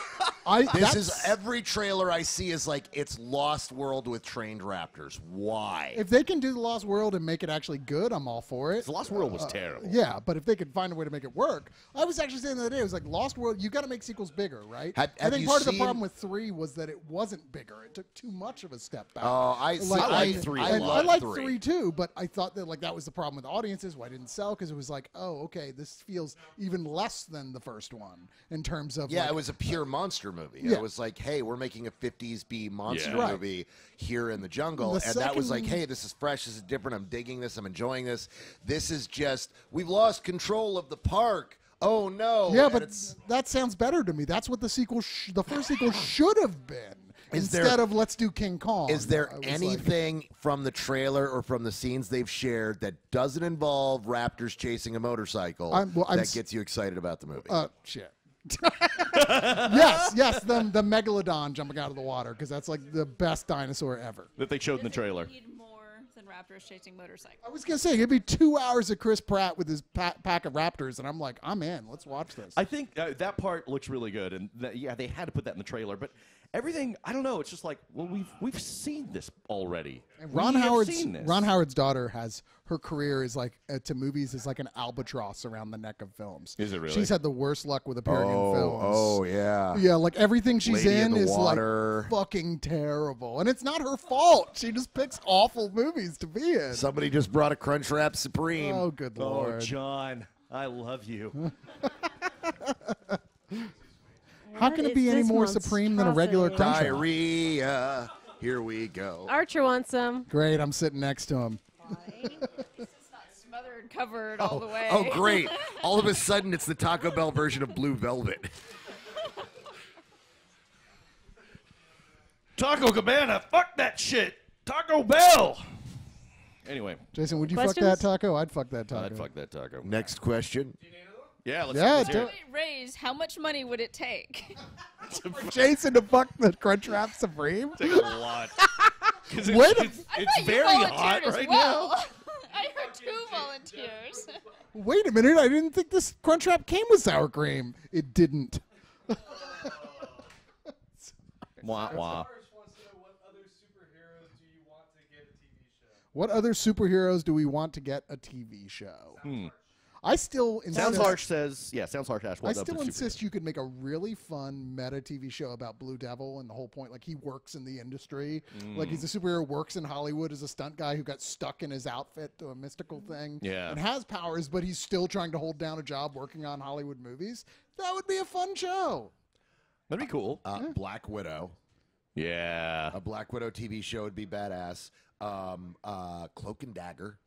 This is every trailer I see is like it's Lost World with trained raptors. Why? If they can do the Lost World and make it actually good, I'm all for it. The Lost World was terrible. Yeah, but if they could find a way to make it work, I was actually saying the other day, it was like Lost World. You got to make sequels bigger, right? I Have think you part of the seen- problem with 3 was that it wasn't bigger. It took too much of a step back. Oh, I like 3 a I lot. like 3. 3 too, but I thought that like that was the problem with audiences. Why it didn't sell? Because it was like, oh, okay, this feels even less than the first one in terms of Yeah, like, it was a pure monster movie. Yeah. It was like, hey, we're making a 50s B monster Yeah. Right. movie here in the jungle. The And that was like, second- hey, this is fresh, this is different, I'm digging this, I'm enjoying this. This is just, we've lost control of the park. Oh, no. Yeah, And but it's, that sounds better to me. That's what the sequel, the first sequel should have been. Is there- Instead of let's do King Kong. is there I was anything from the trailer or from the scenes they've shared that doesn't involve raptors chasing a motorcycle I'm that s- gets you excited about the movie? Shit. yes, the megalodon jumping out of the water because that's like the best dinosaur ever. That they showed in the Does it trailer. need more than raptors chasing motorcycles? I was gonna say it'd be 2 hours of Chris Pratt with his pack of raptors, and I'm like, I'm in. Let's watch this. I think that part looks really good, and yeah, they had to put that in the trailer. But everything, I don't know. It's just like, well, we've seen this already. And We have seen this. Ron Howard's daughter has her career is like to movies is like an albatross around the neck of films. Is it really? She's had the worst luck with appearing in films. Yeah. Yeah, like everything she's Lady in in the is Water. like fucking terrible, and it's not her fault. She just picks awful movies to be in. Somebody just brought a Crunchwrap Supreme. Oh, good Oh, lord! John, I love you. How What can it is be any this more supreme than a regular monstrosity? Crunchwrap? Diarrhea. Here we go. Archer wants some. Great, I'm sitting next to him. It's not smothered, covered all the way. Oh, great. All of a sudden, it's the Taco Bell version of Blue Velvet. Taco Cabana, fuck that shit. Taco Bell. Anyway, Jason, would you Questions? fuck that taco? I'd fuck that taco. I'd fuck that taco. Next question. Yeah, let's Yeah, let's hear do- it. Raise, how much money would it take? Jason to fuck the Crunchwrap Supreme? Take a lot. 'Cause it's, Wait a- it's, I it's thought very you hot volunteered as right well. now. I heard 2 volunteers. Wait a minute, I didn't think this Crunchwrap came with sour cream. It didn't. Wah, wah. First wants to know what other superheroes do you want to get a TV show? What other superheroes do we want to get a TV show? I still insist. Sounds Harsh says, yeah, Sounds Harsh asks, I what's up still with insist you could make a really fun meta TV show about Blue Devil and the whole point, like he works in the industry, like he's a superhero, works in Hollywood as a stunt guy who got stuck in his outfit to a mystical thing, Yeah. and has powers, but he's still trying to hold down a job working on Hollywood movies. That would be a fun show. That'd be cool. Black Widow. Yeah. A Black Widow TV show would be badass. Cloak and Dagger.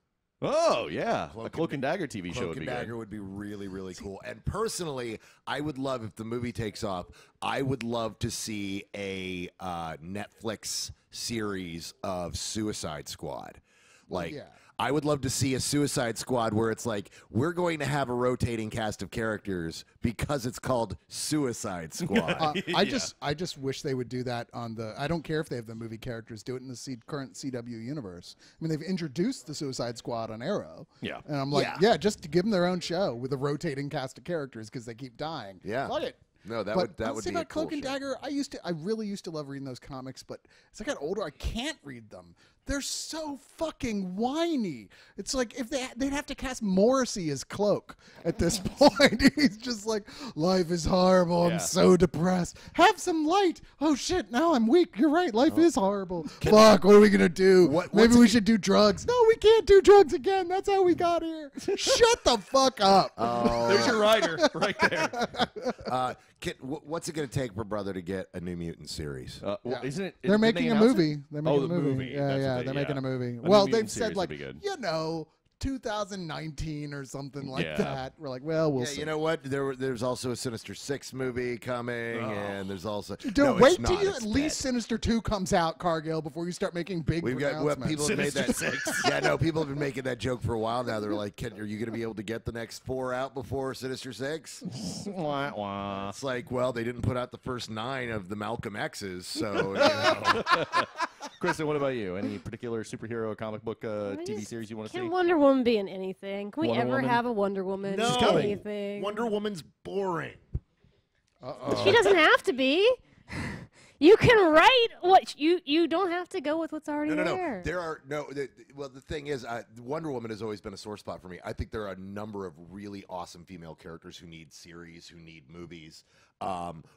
Oh, yeah. Cloak A Cloak and Dagger TV show Cloak would and be Dagger good. would be really, really cool. And personally, I would love, if the movie takes off, I would love to see a Netflix series of Suicide Squad. Like, yeah. I would love to see a Suicide Squad where it's like, we're going to have a rotating cast of characters because it's called Suicide Squad. I just wish they would do that on the. I don't care if they have the movie characters do it in the current CW universe. I mean, they've introduced the Suicide Squad on Arrow. Yeah. and I'm like, Yeah. yeah, just to give them their own show with a rotating cast of characters because they keep dying. Yeah. Fuck it. No, that But would that would honestly, be a about cool Cloak and show. Dagger, I really used to love reading those comics, but as I got older, I can't read them. They're so fucking whiny. It's like if they'd have to cast Morrissey as Cloak at this point. He's just like, life is horrible. Yeah. I'm so depressed. Have some light. Oh shit! Now I'm weak. You're right. Life is horrible. Fuck. What are we gonna do? Maybe we should do drugs. No, we can't do drugs again. That's how we got here. Shut the fuck up. There's your rider right there. What's it going to take for Brother to get a New Mutant series? Well, Yeah. isn't it? They're didn't they making a announce it? movie. They're making the a movie. movie. Yeah, That's yeah, what they're making a movie. New Well, Mutant they've series said would like, be good. 2019 or something like Yeah. that. We're like, well, we'll Yeah, see. you know what? There's also a Sinister Six movie coming, and there's also Dude, no, wait it's till not. you It's at least dead. Sinister 2 comes out, Cargill, before you start making big We've got pronouncements. people have made that. Sinister Six. Yeah, no, people have been making that joke for a while now. They're like, are you going to be able to get the next 4 out before Sinister Six? Wah, wah. It's like, well, they didn't put out the first 9 of the Malcolm X's, so you know. Kristen, what about you? Any particular superhero comic book TV just- series you want to see? Can Wonder Woman be in anything? Can we Wonder ever Woman? have a Wonder Woman No. in coming. anything? Wonder Woman's boring. She doesn't have to be. You can write what you don't have to go with what's already No. there. There are no. Well, the thing is, Wonder Woman has always been a sore spot for me. I think there are a number of really awesome female characters who need series, who need movies.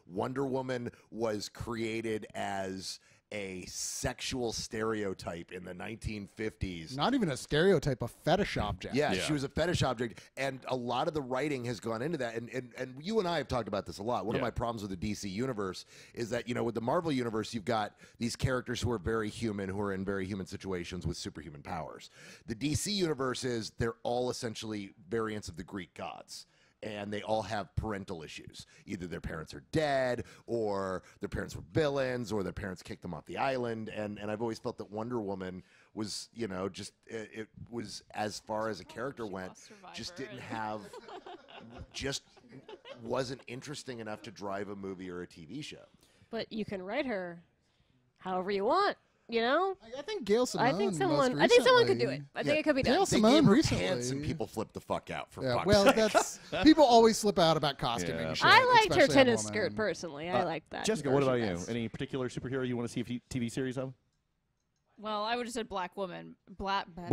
Wonder Woman was created as a sexual stereotype in the 1950s. Not even a stereotype, a fetish object. Yeah, Yeah. she was a fetish object, and a lot of the writing has gone into that. And you and I have talked about this a lot. One of Yeah. my problems with the DC universe is that, with the Marvel universe, you've got these characters who are very human, who are in very human situations with superhuman powers. The DC universe is they're all essentially variants of the Greek gods. And they all have parental issues. Either their parents are dead, or their parents were villains, or their parents kicked them off the island. And I've always felt that Wonder Woman was, just it was, as far as a character went, just didn't have, just wasn't interesting enough to drive a movie or a TV show. But you can write her however you want. You know. I think Gail Simone. I think someone could do it. I think Yeah. it could be Gail done. They Simone gave her recently. pants and people flipped the fuck out for Yeah, fuck's well, sake. that's people always slip out about costuming. Yeah. Shit, I liked her especially a tennis woman. skirt personally. I like that. Jessica, what about you? version best. Any particular superhero you want to see a TV series of? Well, I would have said Black Woman. Black Woman.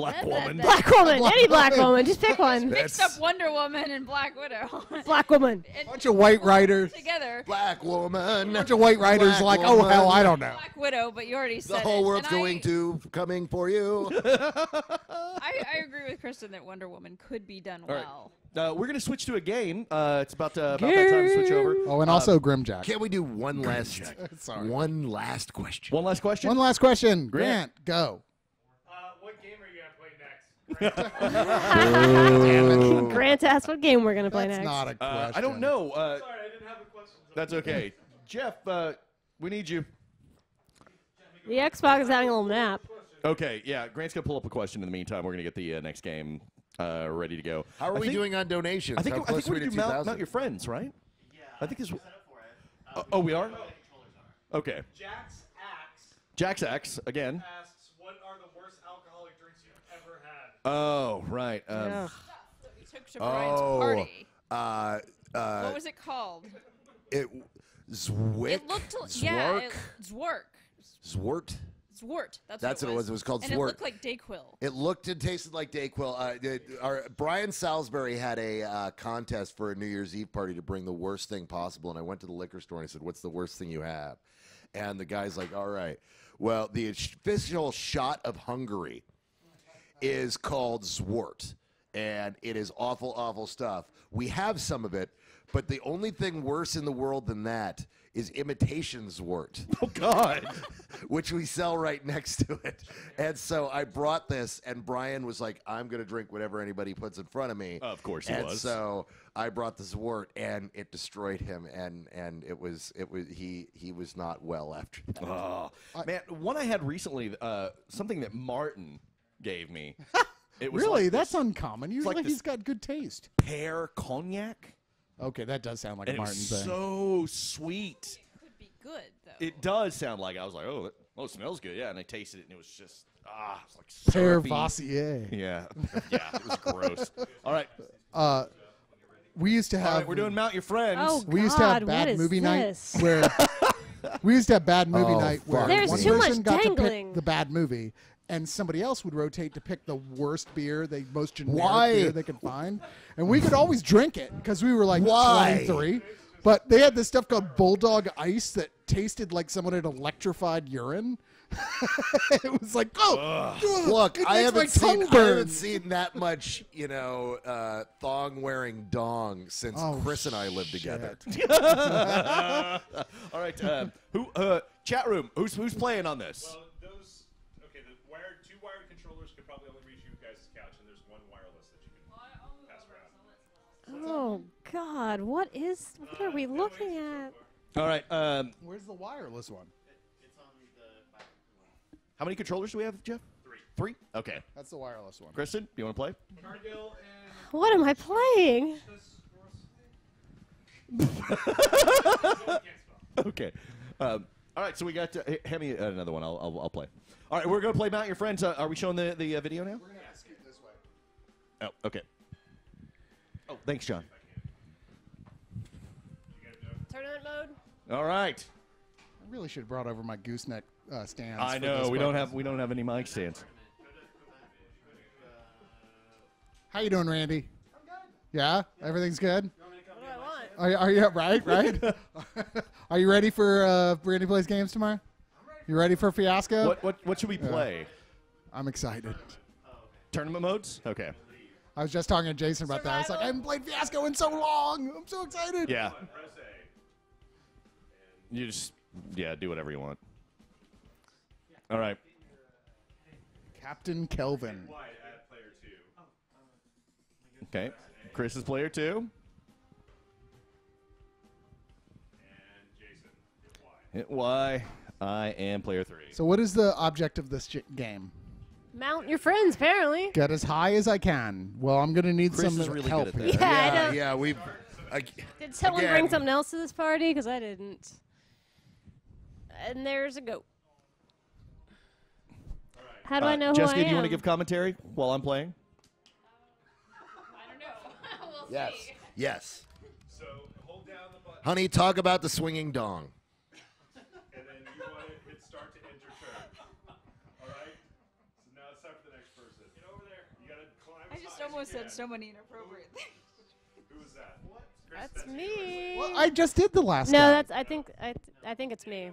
Black woman, any black woman. woman, just pick one. Mixed up Wonder Woman and Black Widow. Black woman. And Bunch of white writers. together. Black woman. Bunch of white writers Black like, oh hell, woman. I don't know. Black Widow, but you already The said whole it. world's And coming for you. I agree with Kristen that Wonder Woman could be done All right. well. We're going to switch to a game. It's about that time to switch over. Oh, and also Grimjack. Can't we do one last Sorry. one last question? One last question. One last question. Grant, go. What game are you going to play next? Grant asked what game we're gonna play That's next. not a question. I don't know. Sorry, I didn't have the questions. That's okay. Jeff, we need you. The Xbox is having a little nap. Okay, yeah. Grant's going to pull up a question in the meantime. We're going to get the next game ready to go. How are I we think- doing on donations? I think How we're close are we going to to do 2,000? mount your friends, right? Yeah. I think this. Oh, we are? Okay. Jack's Axe, again. Asks, what are the worst alcoholic drinks you've ever had? Oh, right. Ugh. That we took to Brian's party. Oh, What was it called? Zwick. It looked Zwark. Zwark. Zwart. Zwart. That's what it was. It was called and Zwart. it looked like Dayquil. It looked and tasted like Dayquil. Brian Salisbury had a contest for a New Year's Eve party to bring the worst thing possible, and I went to the liquor store and I said, "What's the worst thing you have?" And the guy's like, "All right, well, the official shot of Hungary is called Zwart, and it is awful, awful stuff. We have some of it, but the only thing worse in the world than that is imitation Zwart." Oh, God. Which we sell right next to it. And so I brought this, and Brian was like, "I'm going to drink whatever anybody puts in front of me." Of course he and was. So I brought the Zwart, and it destroyed him, and it was he was not well after that. Oh, man, one I had recently, something that Martin gave me. It was Really? like That's this uncommon. Usually like this- he's got good taste. pear cognac. Okay, that does sound like And a it Martin was thing. so sweet. Could be good though. It does sound like. I was like, oh, it smells good. Yeah, and I tasted it, and it was just it's like Pear syrupy. Vassier. Yeah, yeah, it was gross. All right, We used to all have. right, we're doing Mount Your Friends. Oh, We used to God, have what bad is movie this? night where we used to have bad movie Oh, night where fuck There's one too much person got to dangling. pick the bad movie and somebody else would rotate to pick the worst beer, the most generic Why? beer they could find, and we could always drink it because we were like Why? 23. But they had this stuff called Bulldog Ice that tasted like someone had electrified urine. It was like, oh, Look, it I makes my haven't tongue burn. seen that much, thong wearing dong since Oh, Chris and I lived together. All right. Who? Chat room. Who's playing on this? Well, two wired controllers could probably only reach you guys' couch, and there's one wireless that you can pass around. Oh God, what are we looking at? All right. Where's the wireless one? How many controllers do we have, Jeff? Three. Okay. That's the wireless one. Kristen, do you want to play? Cargill What am I playing? Okay. All right. So we got. Hand me another one. I'll play. All right. We're gonna play Mount Your Friends. Are we showing the video now? We're gonna have to scoot this way. Oh. Okay. Oh, thanks, John. Tournament mode. All right. I really should have brought over my gooseneck stands. I for know this we don't purpose. have any mic stands. How you doing, Randy? I'm good. Yeah, everything's good. What do I want? Are you right? Are you ready for Randy Plays Games tomorrow? You ready for Fiasco? What should we play? I'm excited. Tournament modes? Okay. I was just talking to Jason about that. I was like, I haven't played Fiasco in so long. I'm so excited. Yeah. You just do whatever you want. All right. Captain Kelvin. at player 2. Okay. Chris is player 2. And Jason, Hit Y. I am player 3. So what is the object of this game? Mount your friends, apparently. Get as high as I can. Well, I'm going to need Chris some is really help good at here. that. Yeah, I don't. Yeah, we've. Did someone again. bring something else to this party? Because I didn't. And there's a goat. How do I know who Jessica, I do you want to am? give commentary while I'm playing? I don't know. We'll Yes. see. Yes. So hold down the button, Honey, talk about the swinging dong. and then you want to hit start to end your turn. All right? So now it's time for the next person. Get over there. You got to climb I as just high as almost you said can. so many inappropriate things. Who was that? What? That's me. Well, I just did the last No, guy. that's. I think it's me.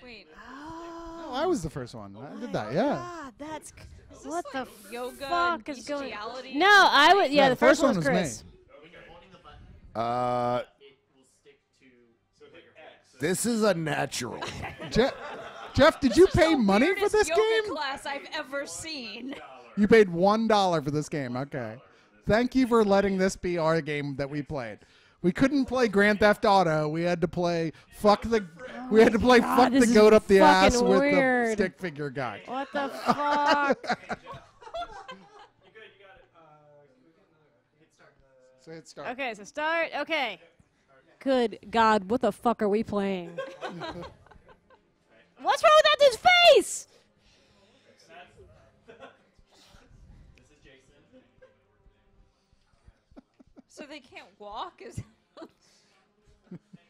Wait. No, I was the first one. I did that, yeah. God, that's. What the Yoga fuck and is going? bestiality? No, I would. Yeah, No, the first one was was Chris. me. This is a natural. Jeff, did you This is pay the money for weirdest this yoga game? class I've ever seen. You paid $1 for this game. Okay. Thank you for letting this be our game that we played. We couldn't play Grand Theft Auto. We had to play fuck the this is goat up the fucking ass with the weird. stick figure guy. What the fuck? So hit start. Okay, so start. Okay. Good God, what the fuck are we playing? What's wrong with that dude's face? So they can't walk?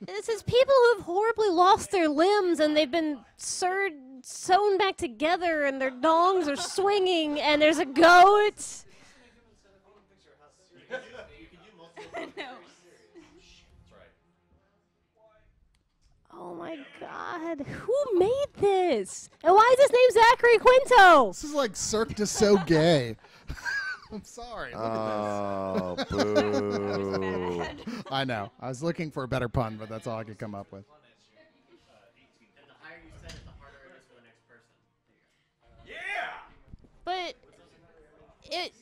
This is people who have horribly lost their limbs and they've been sewn back together and their dongs are swinging and there's a goat. No. Oh my God, who made this? And why is his name Zachary Quinto? This is like Cirque du So Gay. I'm sorry. Look Oh, boo. Bad. at I know. I was looking for a better pun, but that's all I could come up with. But it.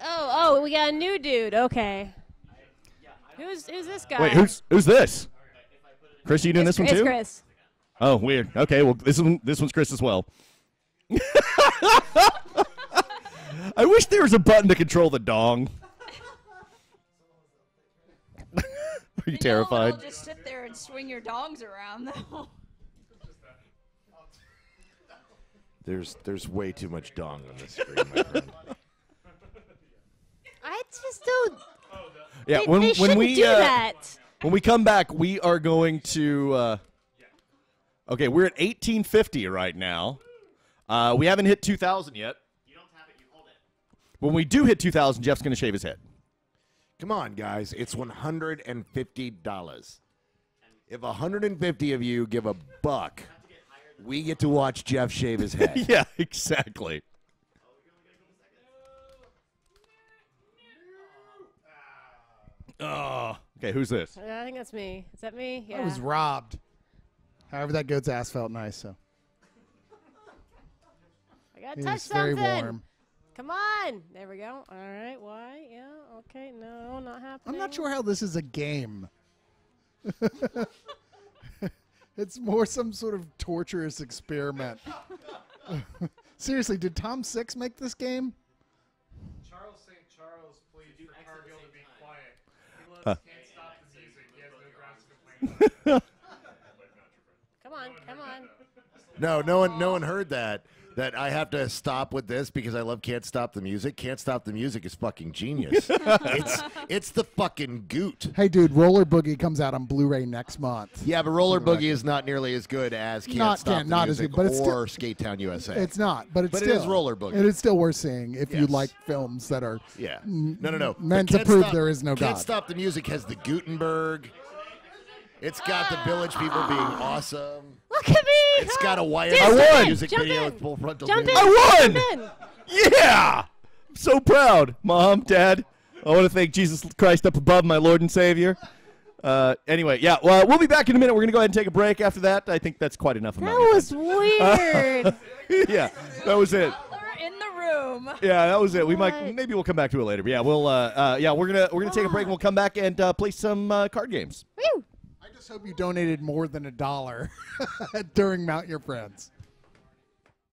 Oh, we got a new dude. Okay. Who's this guy? Wait, who's this? Chris, you doing this one It's too? Chris. Oh, weird. Okay, well this one's Chris as well. I wish there was a button to control the dong. Are you terrified? You'll just sit there and swing your dongs around, though. There's way too much dong on this screen, my friend. I just don't. Yeah, They shouldn't do that. When we come back, we are going to. Okay, we're at 1850 right now. We haven't hit 2,000 yet. You don't tap it, you hold it. When we do hit 2,000, Jeff's going to shave his head. Come on, guys. It's $150. If 150 of you give a buck, we get to watch Jeff shave his head. Yeah, exactly. Oh, okay. Who's this? I think that's me. Is that me? Yeah. I was robbed. However, that goat's ass felt nice, so. I gotta It touch was very something. warm. Come on. There we go. All right. Why? Yeah. Okay. No, not happening. I'm not sure how this is a game. It's more some sort of torturous experiment. Seriously, did Tom Six make this game? Charles St. Charles pleads for Cargill to be quiet. He loves Can't Stop the Music. He has no grounds to complain. Come on. Come on. No one heard that. That I have to stop with this because I love Can't Stop the Music. Can't Stop the Music is fucking genius. it's the fucking goot. Hey, dude, Roller Boogie comes out on Blu-ray next month. Yeah, but Roller Boogie is not nearly as good as Can't Stop the not as Music good, but it's or Skate Town USA. It's not, but it's But it still, is Roller Boogie. It is still worth seeing if you Yes. like films that are Yeah. No. meant But to Can't prove Stop- there is no Can't God. Stop the Music has the Gutenberg. It's got the Village People being awesome. Look at me. It's got a wire Dude, jump in, music jump video in. with full frontal Jump in. video. I won! Jump in. Yeah! I'm so proud. Mom, Dad, I want to thank Jesus Christ up above, my Lord and Savior. Anyway, yeah, well, we'll be back in a minute. We're going to go ahead and take a break after that. I think that's quite enough. That was weird. Yeah, that was it. In the room. Yeah, that was it. We might What? maybe we'll come back to it later. But yeah, we'll we're gonna take a break and we'll come back and play some card games. Woo. I just hope you donated more than $1 during Mount Your Friends.